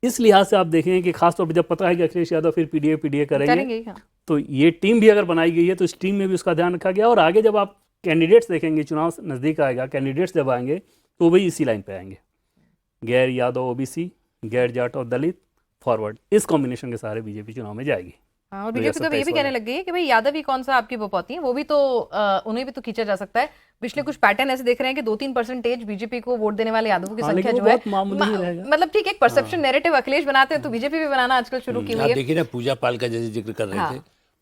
Speaker 3: इस लिहाज से आप देखें कि खासतौर पर जब पता है कि अखिलेश यादव फिर पीडीए करेंगे,
Speaker 2: हाँ।
Speaker 3: तो ये टीम भी अगर बनाई गई है तो इस टीम में भी उसका ध्यान रखा गया। और आगे जब आप कैंडिडेट्स देखेंगे, चुनाव नज़दीक आएगा, कैंडिडेट्स जब आएंगे तो वही इसी लाइन पे आएंगे, गैर यादव ओबीसी, गैर जाट और दलित, फॉरवर्ड, इस कॉम्बिनेशन के सारे बीजेपी चुनाव में जाएगी।
Speaker 2: और बीजेपी तो ये भी कहने लग गई है कि भाई यादव ही कौन सा आपकी बपौती है, वो भी तो उन्हें भी तो खींचा जा सकता है। पिछले कुछ पैटर्न ऐसे देख रहे हैं कि 2-3% बीजेपी को वोट देने वाले यादवों की संख्या जो है मतलब ठीक है, एक परसेप्शन नैरेटिव अखिलेश बनाते हैं तो बीजेपी भी बनाना आजकल शुरू की हुई है।
Speaker 4: देखिए ना, पूजा पाल का जैसे जिक्र कर रहे थे,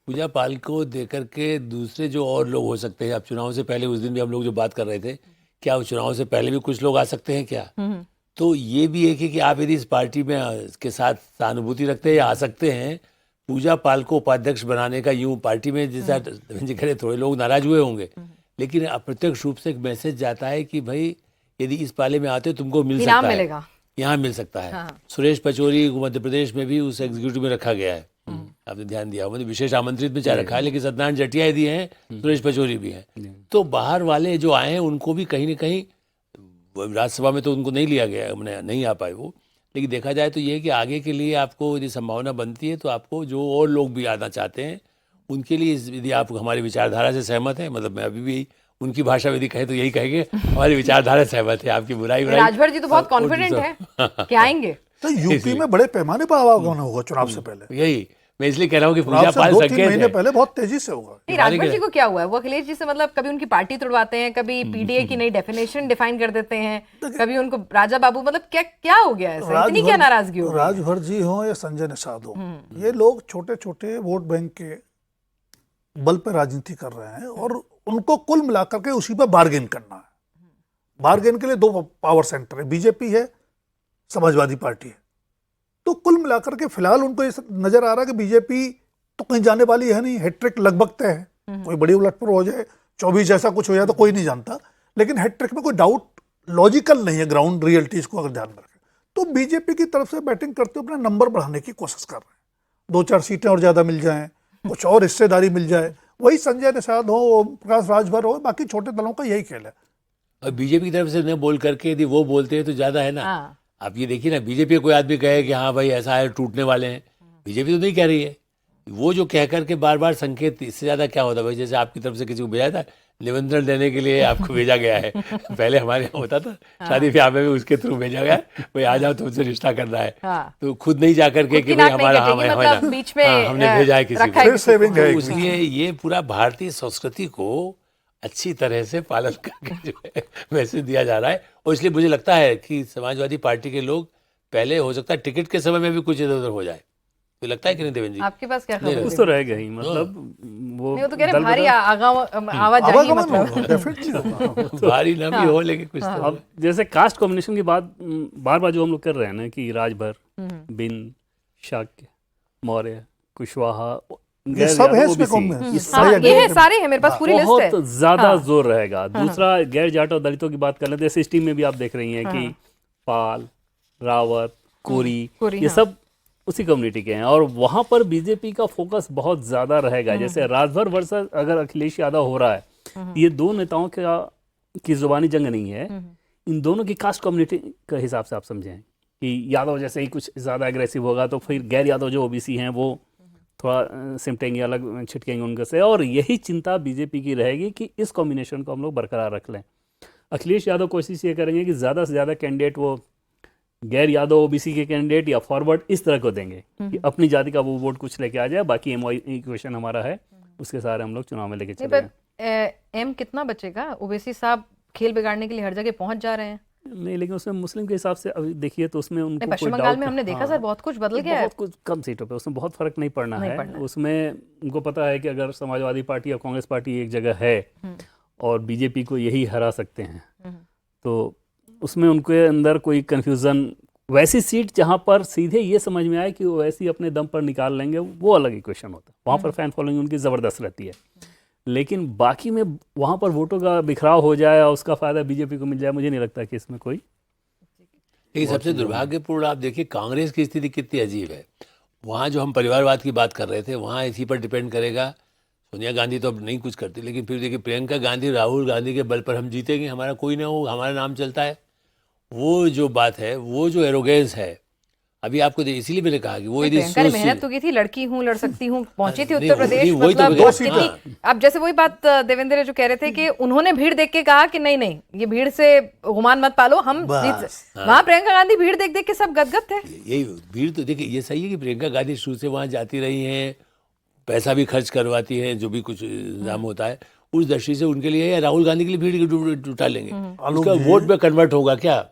Speaker 4: पूजा पाल को देकर के दूसरे जो और लोग हो सकते हैं, अब चुनाव से पहले उस दिन भी हम लोग जो बात कर रहे थे, क्या चुनाव से पहले भी कुछ लोग आ सकते हैं क्या? तो ये भी एक है कि आप यदि इस पार्टी में के साथ सहानुभूति रखते हैं या आ सकते हैं, पूजा पाल को उपाध्यक्ष बनाने का, यूं पार्टी में जैसा जी करे थोड़े लोग नाराज हुए होंगे, लेकिन अप्रत्यक्ष रूप से एक मैसेज जाता है कि भाई यदि इस पाले में आते हो तुमको मिल सकता है, यहाँ मिल सकता है। हाँ। सुरेश पचौरी मध्य प्रदेश में भी उस एग्जीक्यूटिव में रखा गया है, आपने ध्यान दिया, मतलब विशेष आमंत्रित में चाहे रखा है, लेकिन सत्यनारायण जटिया यदि हैं, सुरेश पचौरी भी हैं, तो बाहर वाले जो आए हैं उनको भी कहीं ना कहीं, राज्यसभा में तो उनको नहीं लिया गया, नहीं आ पाए वो, लेकिन देखा जाए तो ये है कि आगे के लिए आपको यदि संभावना बनती है तो आपको जो और लोग भी आना चाहते हैं उनके लिए, यदि आप हमारी विचारधारा से सहमत हैं, मतलब मैं अभी भी उनकी भाषा में यदि कहें तो यही कहेंगे हमारी विचारधारा सहमत है, आपकी बुराई
Speaker 2: राजभर जी तो बहुत कॉन्फिडेंट है कि आएंगे।
Speaker 5: तो यूपी में बड़े पैमाने पर आवागमन होगा चुनाव से पहले,
Speaker 4: यही मैं इसलिए कह रहा हूँ कि पूजा पाल
Speaker 5: 2-3 महीने पहले बहुत तेजी से होगा।
Speaker 2: राजभर जी को क्या हुआ है, वो अखिलेश जी से मतलब कभी उनकी पार्टी तोड़वाते हैं, कभी पीडीए की नई डेफिनेशन डिफाइन कर देते हैं, कभी उनको राजा बाबू, मतलब क्या हो गया है, इतनी क्या नाराजगी हो?
Speaker 5: राजभर जी हो या संजय निषाद हो, ये लोग छोटे छोटे वोट बैंक के बल पर राजनीति कर रहे हैं और उनको कुल मिलाकर के उसी पर बार्गेन करना है। बार्गेन के लिए 2 पावर सेंटर है, बीजेपी है, समाजवादी पार्टी है। तो कुल मिलाकर के फिलहाल उनको ये नजर आ रहा है कि बीजेपी तो कहीं जाने वाली है नहीं, हैट्रिक लगभग तय है, कोई बड़ी उलटफेर हो जाए, 24 जैसा कुछ हो जाए तो कोई नहीं जानता, लेकिन हैट्रिक में कोई डाउट लॉजिकल नहीं है, ग्राउंड रियलिटीज को अगर ध्यान में रखें तो बीजेपी की तरफ से बैटिंग करते हुए अपना नंबर बढ़ाने की कोशिश कर रहे हैं, 2-4 सीटें और ज्यादा मिल जाएं, कुछ और हिस्सेदारी मिल जाए, वही संजय निषाद हो, प्रकाश राजभर हो, बाकी छोटे दलों का यही खेल है।
Speaker 4: और बीजेपी की तरफ से न बोल करके यदि वो बोलते हैं तो ज्यादा है ना। आप ये देखिए ना, बीजेपी कोई आदमी कहे कि हाँ भाई ऐसा है, टूटने वाले हैं, बीजेपी तो नहीं कह रही है, वो जो कह करके बार बार संकेत, इससे ज्यादा क्या होता है भाई, जैसे आपकी तरफ से किसी को भेजा था निमंत्रण देने के लिए, आपको भेजा गया है, पहले हमारे यहाँ होता था शादी ब्याह में भी उसके थ्रू भेजा गया, भाई आ जाओ तुमसे रिश्ता करना है, तो खुद नहीं जा करके कि भाई हमारा हमने भेजा है किसी को। इसलिए ये पूरा भारतीय संस्कृति को अच्छी तरह से पालन करके जो है मैसेज दिया जा रहा है, और इसलिए मुझे लगता है कि समाजवादी पार्टी के लोग पहले हो सकता है टिकट के समय में भी कुछ इधर उधर हो जाए, तो लगता है कि नहीं देवेंद्र जी?
Speaker 2: आपके पास क्या खबर है?
Speaker 3: कुछ तो रह गई, मतलब वो
Speaker 2: तो कह रहे भारी आवाजाही, मतलब
Speaker 4: भारी ना भी हो, लेकिन कुछ तो।
Speaker 3: अब जैसे कास्ट कॉम्बिनेशन की बात बार बार जो हम लोग कर रहे हैं ना कि राजभर, बिन, शाक्य, मौर्य, कुशवाहा,
Speaker 5: ये सब है इसमें कौन में?
Speaker 2: ये है, सारे हैं, मेरे पास पूरी लिस्ट है।
Speaker 3: बहुत ज्यादा जोर रहेगा। दूसरा गैर जाट और दलितों की बात कर लेते हैं, जैसे इस टीम में भी आप देख रही हैं कि पाल, रावत, कोरी, ये सब उसी कम्युनिटी के हैं, और वहां पर बीजेपी का फोकस बहुत ज्यादा रहेगा। जैसे राजभर वर्सेस अगर अखिलेश यादव हो रहा है, ये 2 नेताओं की जुबानी जंग नहीं है, इन दोनों की कास्ट कम्युनिटी के हिसाब से आप समझें कि यादव जैसे ही कुछ ज्यादा एग्रेसिव होगा तो फिर गैर यादव जो ओबीसी हैं वो थोड़ा सिमटेंगे, अलग छिटकेंगे उनके से, और यही चिंता बीजेपी की रहेगी कि इस कॉम्बिनेशन को हम लोग बरकरार रख लें। अखिलेश यादव कोशिश ये करेंगे कि ज़्यादा से ज़्यादा कैंडिडेट वो गैर यादव ओबीसी के कैंडिडेट या फॉरवर्ड इस तरह को देंगे कि अपनी जाति का वो वोट कुछ लेके आ जाए, बाकी एम इक्वेशन हमारा है, उसके सारे हम लोग चुनाव में लेके चलेंगे।
Speaker 2: एम कितना बचेगा? ओवैसी साहब खेल बिगाड़ने के लिए हर जगह पहुंच जा रहे हैं।
Speaker 3: नहीं, लेकिन उसमें मुस्लिम के हिसाब से अभी देखिए तो उसमें उनको
Speaker 2: पश्चिम बंगाल में हमने देखा सर बहुत कुछ बदल गया है,
Speaker 3: बहुत कुछ कम सीटों पे उसमें बहुत फर्क नहीं पड़ना है। उसमें उनको पता है कि अगर समाजवादी पार्टी या कांग्रेस पार्टी एक जगह है और बीजेपी को यही हरा सकते हैं, तो उसमें उनके अंदर कोई कंफ्यूजन, वैसी सीट जहां पर सीधे ये समझ में आए कि वो वैसी अपने दम पर निकाल लेंगे, वो अलग इक्वेशन होता है, वहां पर फैन फॉलोइंग उनकी ज़बरदस्त रहती है। लेकिन बाकी में वहां पर वोटों का बिखराव हो जाए और उसका फायदा बीजेपी को मिल जाए, मुझे नहीं लगता कि इसमें कोई।
Speaker 4: लेकिन सबसे दुर्भाग्यपूर्ण आप देखिए कांग्रेस की स्थिति कितनी अजीब है। वहाँ जो हम परिवारवाद की बात कर रहे थे, वहाँ इसी पर डिपेंड करेगा। सोनिया गांधी तो अब नहीं कुछ करती, लेकिन फिर देखिए प्रियंका गांधी, राहुल गांधी के बल पर हम जीतेंगे, हमारा कोई ना हो, हमारा नाम चलता है, वो जो बात है, वो जो एरोगेंस है, अभी आपको इसीलिए मैंने कहा कि वो यदि
Speaker 2: प्रियंका ने
Speaker 4: सोच
Speaker 2: मेहनत तो की थी, लड़की हूँ, लड़ सकती हूँ, पहुंची थी
Speaker 4: नहीं,
Speaker 2: उत्तर प्रदेश,
Speaker 4: नहीं, वही तो
Speaker 2: मतलब
Speaker 4: मैं-
Speaker 2: कितनी, अब जैसे वही बात देवेंद्र जो कह रहे थे कि उन्होंने भीड़ देख के कहा कि नहीं नहीं ये भीड़ से गुमान मत पालो, हम जीत, वहां प्रियंका गांधी भीड़ देख देख के सब गदगद थे।
Speaker 4: यही भीड़ तो देखिए, ये सही है कि प्रियंका गांधी शुरू से वहां जाती रही हैं, पैसा भी खर्च करवाती हैं, जो भी कुछ इंतजाम होता है उस दृष्टि से उनके लिए, या राहुल गांधी के लिए भीड़ जुटा लेंगे, उसका वोट में कन्वर्ट होगा क्या?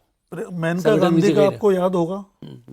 Speaker 5: मेनका
Speaker 4: संगठन
Speaker 5: गांधी
Speaker 4: नीचे
Speaker 5: का
Speaker 4: गए।
Speaker 5: आपको याद होगा,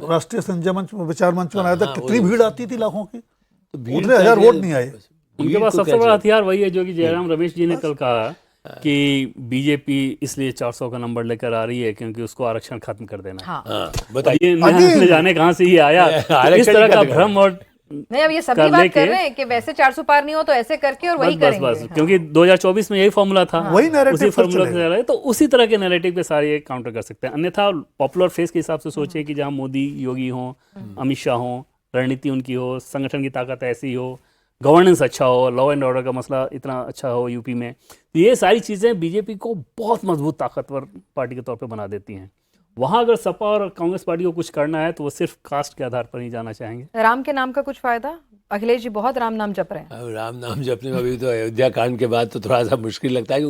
Speaker 5: राष्ट्रीय संजय मंच विचार मंच बनाया था, कितनी भीड़ आती थी लाखों की,
Speaker 4: तो भीड़
Speaker 5: उतने
Speaker 4: का
Speaker 5: 1000
Speaker 4: ये-
Speaker 5: वोट नहीं आए।
Speaker 3: उनके
Speaker 4: भीड़
Speaker 3: पास
Speaker 4: को
Speaker 3: सबसे
Speaker 4: क्या
Speaker 3: बड़ा
Speaker 4: चाहिए?
Speaker 3: हथियार वही है जो कि जयराम रमेश जी ने कल कहा कि बीजेपी इसलिए 400 का नंबर लेकर आ रही है क्योंकि उसको आरक्षण खत्म कर देना है।
Speaker 2: हाँ
Speaker 4: हाँ, बताइए।
Speaker 3: ये न जाने कहाँ से ये आया,
Speaker 4: आरक्षण
Speaker 3: इस तरह
Speaker 4: का
Speaker 3: का
Speaker 4: अधिकार।
Speaker 3: भ्रम और
Speaker 2: नहीं, अब ये सभी
Speaker 3: कर
Speaker 2: बात
Speaker 3: लेके-
Speaker 2: कर रहे हैं कि वैसे 400 पार नहीं हो तो ऐसे करके और वही
Speaker 3: बस
Speaker 2: करेंगे।
Speaker 3: बस क्योंकि 2024 में यही फॉर्मूला था,
Speaker 5: वही narrative
Speaker 3: उसी
Speaker 5: पर
Speaker 3: फॉर्मूला से
Speaker 5: चलेगा।
Speaker 3: चल रहा है, तो उसी तरह के नैरेटिव पे सारे ये काउंटर कर सकते हैं। अन्यथा पॉपुलर फेस के हिसाब से सोचिए कि जहां मोदी योगी हो, अमित शाह हो, रणनीति उनकी हो, संगठन की ताकत ऐसी हो, गवर्नेंस अच्छा हो, लॉ एंड ऑर्डर का मसला इतना अच्छा हो यूपी में, तो ये सारी चीज़ें बीजेपी को बहुत मजबूत ताकतवर पार्टी के तौर पे बना देती हैं। वहाँ अगर सपा और कांग्रेस पार्टी को कुछ करना है तो वो सिर्फ कास्ट के आधार पर ही जाना चाहेंगे।
Speaker 2: राम के नाम का कुछ फायदा? अखिलेश जी बहुत राम नाम जप रहे हैं।
Speaker 4: अब राम नाम जपने में अभी तो अयोध्या कांड के बाद तो थोड़ा सा मुश्किल लगता है कि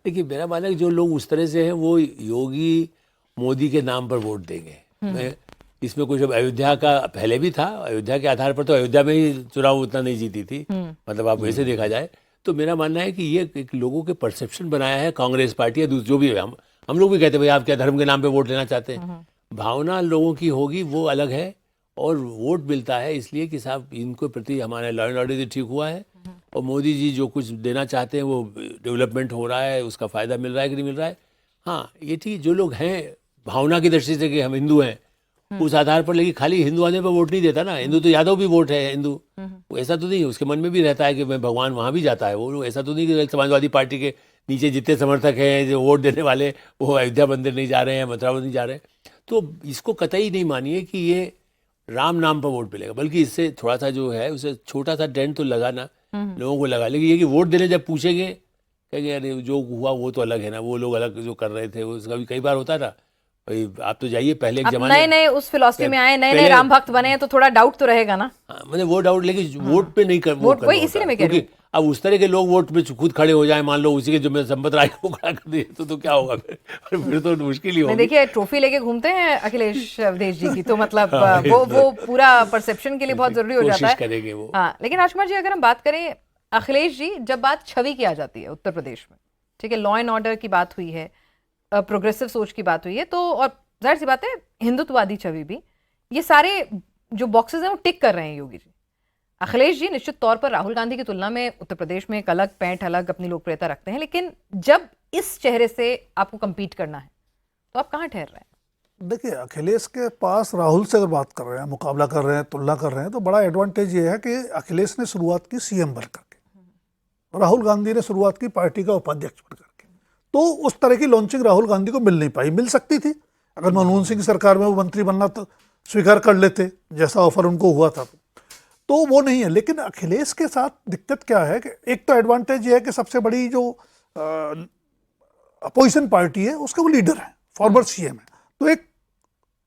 Speaker 4: देखिए, मेरा मानना है कि जो लोग उस तरह से हैं वो योगी मोदी के नाम पर वोट देंगे। मैं इसमें कुछ, अब अयोध्या का पहले भी था, अयोध्या के आधार पर तो अयोध्या में ही चुनाव उतना नहीं जीती थी, मतलब आप वैसे देखा जाए तो मेरा मानना है कि ये एक लोगों के परसेप्शन बनाया है कांग्रेस पार्टी या जो भी है। हम लोग भी कहते हैं भाई आप क्या धर्म के नाम पे वोट लेना चाहते हैं, भावना लोगों की होगी वो अलग है, और वोट मिलता है इसलिए कि साहब इनको प्रति हमारा लॉ एंड ऑर्डर ठीक हुआ है, और मोदी जी जो कुछ देना चाहते हैं वो डेवलपमेंट हो रहा है, उसका फ़ायदा मिल रहा है कि नहीं मिल रहा है। हाँ, ये ठीक, जो लोग हैं भावना की दृष्टि से कि हम हिंदू हैं उस आधार पर, लेकिन खाली हिंदू आने पर वोट नहीं देता ना, हिंदू तो यादव भी वोट है हिंदू, वो ऐसा तो नहीं है, उसके मन में भी रहता है कि मैं भगवान वहाँ भी जाता है, वो ऐसा तो नहीं कि समाजवादी पार्टी के नीचे जितने समर्थक हैं जो वोट देने वाले वो अयोध्या मंदिर नहीं जा रहे हैं, मथुरा नहीं जा रहे हैं। तो इसको कतई नहीं मानिए कि ये राम नाम पर वोट मिलेगा, बल्कि इससे थोड़ा सा जो है उसे छोटा सा डेंट तो लगा ना, लोगों को लगा, लेकिन ये कि वोट देने जब पूछेंगे कहेंगे अरे जो हुआ वो तो अलग है ना, वो लोग अलग जो कर रहे थे, उसका भी कई बार होता था भाई, आप तो जाइए पहले एक
Speaker 2: अब
Speaker 4: जमाने
Speaker 2: नए नए उस फिलॉसफी में आए, नए नए
Speaker 4: पहले-
Speaker 2: राम भक्त बने हैं तो थोड़ा डाउट तो रहेगा ना।
Speaker 4: मतलब वो डाउट, लेकिन वोट पे नहीं कर,
Speaker 2: वोट
Speaker 4: करना
Speaker 2: वही
Speaker 4: होता
Speaker 2: इसीलिए
Speaker 4: है।
Speaker 2: मैं कह रही
Speaker 4: क्योंकि अब उस तरह के लोग वोट पे खुद खड़े हो जाए, मान लो उसी के जो मैं संपत राय को खड़ा कर दिए तो क्या होगा फिर तो मुश्किल ही
Speaker 2: नहीं,
Speaker 4: होगी।
Speaker 2: देखिए ट्रॉफी लेके घूमते हैं अखिलेश अवधेश जी की, तो मतलब वो पूरा परसेप्शन के लिए बहुत जरूरी हो जाता
Speaker 4: कोशिश
Speaker 2: है।
Speaker 4: करेंगे वो।
Speaker 2: हाँ, लेकिन राजकुमार जी अगर हम बात करें अखिलेश जी, जब बात छवि की आ जाती है उत्तर प्रदेश में, ठीक है, लॉ एंड ऑर्डर की बात हुई है, प्रोग्रेसिव सोच की बात हुई है, तो और जाहिर सी बात है हिंदुत्ववादी छवि भी, ये सारे जो बॉक्सेस हैं वो टिक कर रहे हैं योगी जी। अखिलेश जी निश्चित तौर पर राहुल गांधी की तुलना में उत्तर प्रदेश में एक अलग पैंठ, अलग अपनी लोकप्रियता रखते हैं, लेकिन जब इस चेहरे से आपको compete करना है तो आप कहाँ ठहर रहे हैं?
Speaker 5: देखिए, अखिलेश के पास राहुल से अगर बात कर रहे हैं, मुकाबला कर रहे हैं, तुलना कर रहे हैं, तो बड़ा एडवांटेज ये है कि अखिलेश ने शुरुआत की सीएम बन करके, राहुल गांधी ने शुरुआत की पार्टी का उपाध्यक्ष बन करके, तो उस तरह की लॉन्चिंग राहुल गांधी को मिल नहीं पाई। मिल सकती थी अगर मनमोहन सिंह की सरकार में वो मंत्री बनना तो स्वीकार कर लेते, जैसा ऑफर उनको हुआ था, तो वो नहीं है। लेकिन अखिलेश के साथ दिक्कत क्या है कि एक तो एडवांटेज ये है कि सबसे बड़ी जो अपोजिशन पार्टी है उसके वो लीडर है, फॉर्मर सीएम है, तो एक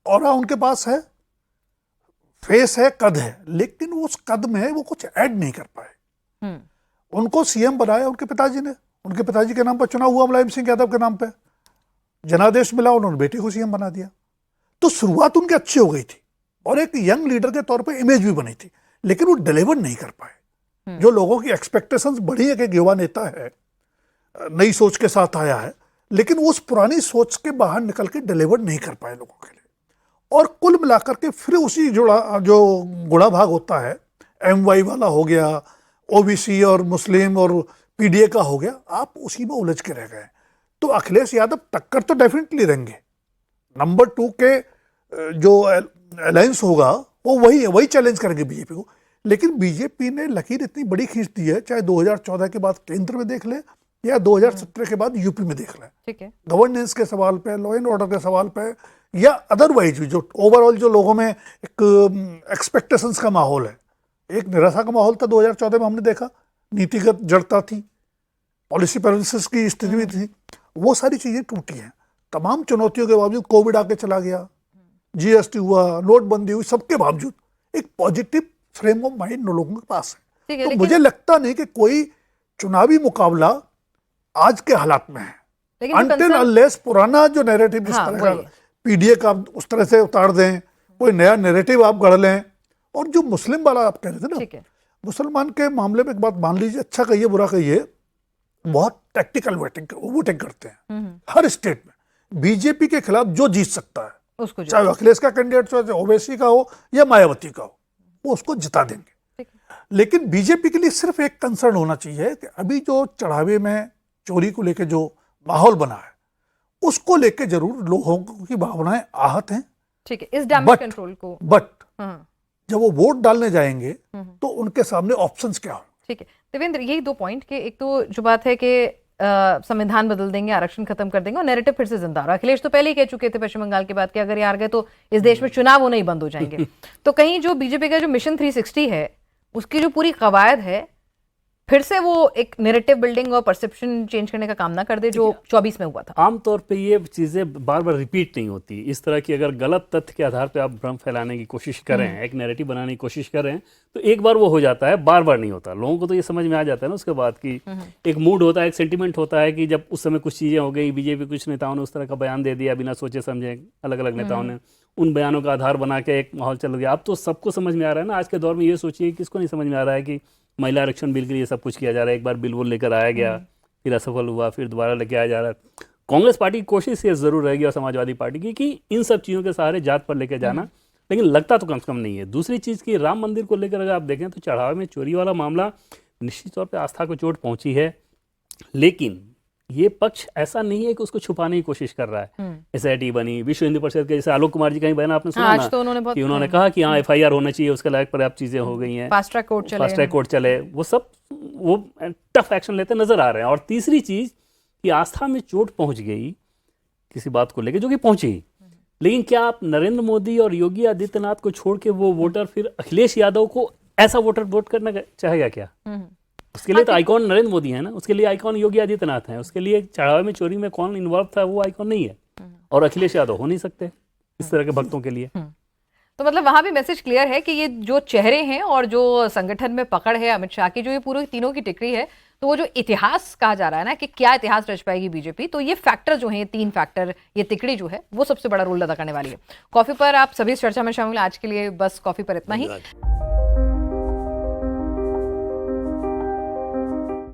Speaker 5: ऑरा उनके पास है, फेस है, कद है, लेकिन उस कद में वो कुछ ऐड नहीं कर पाए। उनको सीएम बनाया उनके पिताजी ने, उनके पिताजी के नाम पर चुनाव हुआ, मुलायम सिंह यादव के नाम पे जनादेश मिला, उन्होंने बेटे को सीएम बना दिया, तो शुरुआत उनकी अच्छी हो गई थी और एक यंग लीडर के तौर पे इमेज भी बनी थी, लेकिन वो डिलीवर नहीं कर पाए। जो लोगों की एक्सपेक्टेशंस बढ़ी है कि युवा नेता है, नई सोच के साथ आया है, लेकिन उस पुरानी सोच के बाहर निकल के डिलीवर नहीं कर पाए लोगों के लिए। और कुल मिलाकर के फिर उसी जो गुणा भाग होता है, MY वाला हो गया, OBC और मुस्लिम और PDA का हो गया, आप उसी में उलझ के रह गए। तो अखिलेश यादव टक्कर तो डेफिनेटली देंगे, नंबर 2 के जो अलायंस होगा वो वही है, वही चैलेंज करेंगे बीजेपी को। लेकिन बीजेपी ने लकीर इतनी बड़ी खींच दी है, चाहे 2014 के बाद केंद्र में देख ले या 2017 के बाद यूपी में देख ले,
Speaker 2: ठीक है,
Speaker 5: गवर्नेंस के सवाल पे, लॉ एंड ऑर्डर के सवाल पे, या अदरवाइज भी जो ओवरऑल जो लोगों में एक एक्सपेक्टेशंस का माहौल है, एक निराशा का माहौल था 2014 में, हमने देखा नीतिगत जड़ता थी, पॉलिसी पैरालिसिस की स्थिति भी थी, वो सारी चीज़ें टूटी हैं। तमाम चुनौतियों के बावजूद कोविड आके चला गया, जीएसटी हुआ, नोटबंदी हुई, सबके बावजूद एक पॉजिटिव फ्रेम ऑफ माइंड लोगों के पास
Speaker 2: ठीक
Speaker 5: है।
Speaker 2: है,
Speaker 5: तो
Speaker 2: लेकिन-
Speaker 5: मुझे लगता नहीं कि कोई चुनावी मुकाबला आज के हालात में है,
Speaker 2: लेकिन जो
Speaker 5: अनटिल
Speaker 2: concern-
Speaker 5: अनलेस पुराना जो नैरेटिव जिस
Speaker 2: हाँ,
Speaker 5: तरह
Speaker 2: वही।
Speaker 5: का पीडीए का आप उस तरह से उतार दें, कोई नया नैरेटिव आप गढ़ लें। और जो मुस्लिम वाला आप कह रहे थे ना,
Speaker 2: ठीक है।
Speaker 5: मुसलमान के मामले में एक बात मान लीजिए, अच्छा कहिए बुरा कहिए, बहुत टैक्टिकल वोटिंग करते हैं हर स्टेट में। बीजेपी के खिलाफ जो जीत सकता है,
Speaker 2: उसको जो
Speaker 5: चाहे अखिलेश का कैंडिडेट हो, चाहे ओवैसी का हो या मायावती का हो, वो उसको जिता देंगे।
Speaker 2: ठीक
Speaker 5: लेकिन बीजेपी के लिए सिर्फ एक कंसर्न होना चाहिए कि अभी जो चढ़ावे में चोरी को लेके जो माहौल बना है, उसको लेके जरूर लोगों की भावनाएं आहत हैं।
Speaker 2: ठीक है, इस डैमेज
Speaker 5: But-
Speaker 2: कंट्रोल को
Speaker 5: बट
Speaker 2: हाँ,
Speaker 5: जब वो वोट डालने जाएंगे तो उनके सामने ऑप्शंस क्या होंगे?
Speaker 2: ठीक है देवेंद्र, यही दो पॉइंट के एक तो जो बात है कि संविधान बदल देंगे, आरक्षण खत्म कर देंगे और नैरेटिव फिर से जिंदा रहा। अखिलेश तो पहले ही कह चुके थे पश्चिम बंगाल के बाद कि अगर ये हार गए तो इस देश में चुनाव होना ही बंद हो जाएंगे। तो कहीं जो बीजेपी का जो मिशन 360 है, उसकी जो पूरी कवायद है, फिर से वो एक नैरेटिव बिल्डिंग और परसेप्शन चेंज करने का काम ना कर दे जो 24 में हुआ था।
Speaker 3: आमतौर पे ये चीज़ें बार बार रिपीट नहीं होती। इस तरह की अगर गलत तथ्य के आधार पे आप भ्रम फैलाने की कोशिश करें, एक नैरेटिव बनाने की कोशिश करें, तो एक बार वो हो जाता है, बार बार नहीं होता। लोगों को तो ये समझ में आ जाता है ना उसके बाद कि एक मूड होता है, एक सेंटिमेंट होता है कि जब उस समय कुछ चीज़ें हो गई, बीजेपी कुछ नेताओं ने उस तरह का बयान दे दिया बिना सोचे समझे, अलग अलग नेताओं ने उन बयानों का आधार बना के एक माहौल चल गया। अब तो सबको समझ में आ रहा है ना। आज के दौर में ये सोचिए किसको नहीं समझ में आ रहा है कि महिला आरक्षण बिल के लिए सब कुछ किया जा रहा है। एक बार बिल वो लेकर आया गया, फिर असफल हुआ, फिर दोबारा लेके आया जा रहा है। कांग्रेस पार्टी की कोशिश ये जरूर रहेगी और समाजवादी पार्टी की कि इन सब चीज़ों के सहारे जात पर लेके जाना, लेकिन लगता तो कम से कम नहीं है। दूसरी चीज़ की राम मंदिर को लेकर अगर आप देखें तो चढ़ावे में चोरी वाला मामला निश्चित तौर पर आस्था को चोट पहुंची है, लेकिन ये पक्ष ऐसा नहीं है कि उसको छुपाने की कोशिश कर रहा है। एसआईटी बनी, विश्व हिंदू परिषद के जैसे आलोक कुमार जी का ही बयान आपने सुना
Speaker 2: हाँ,
Speaker 3: ना,
Speaker 2: आज तो उन्होंने बहुत
Speaker 3: कि उन्होंने कहा कि हाँ एफआईआर होना चाहिए, उसके लायक पर्याप्त चीज़ें हो गई हैं,
Speaker 2: फास्ट ट्रैक कोर्ट चले,
Speaker 3: फास्ट ट्रैक कोर्ट चले, वो सब वो टफ एक्शन लेते नजर आ रहे हैं। और तीसरी चीज कि आस्था में चोट पहुंच गई किसी बात को लेकर, जो कि पहुंची, लेकिन क्या आप नरेंद्र मोदी और योगी आदित्यनाथ को छोड़ के वो वोटर फिर अखिलेश यादव को ऐसा वोटर वोट करना चाहेगा क्या? उसके लिए तो आइकॉन नरेंद्र मोदी है ना, उसके लिए आइकॉन योगी आदित्यनाथ हैं, उसके लिए चढ़ावे में चोरी में कौन इन्वॉल्व था वो आइकॉन नहीं है, और अखिलेश यादव हो नहीं सकते इस तरह के भक्तों के लिए।
Speaker 2: तो मतलब वहां भी मैसेज क्लियर है कि ये जो चेहरे हैं और जो संगठन में पकड़ है अमित शाह की, जो ये पूरी तीनों की टिकरी है, तो वो जो इतिहास कहा जा रहा है ना कि क्या इतिहास रच पाएगी बीजेपी, तो ये फैक्टर जो है, 3 फैक्टर, ये तिकड़ी जो है वो सबसे बड़ा रोल अदा करने वाली है। कॉफी पर आप सभी इस चर्चा में शामिल। आज के लिए बस कॉफी पर इतना ही।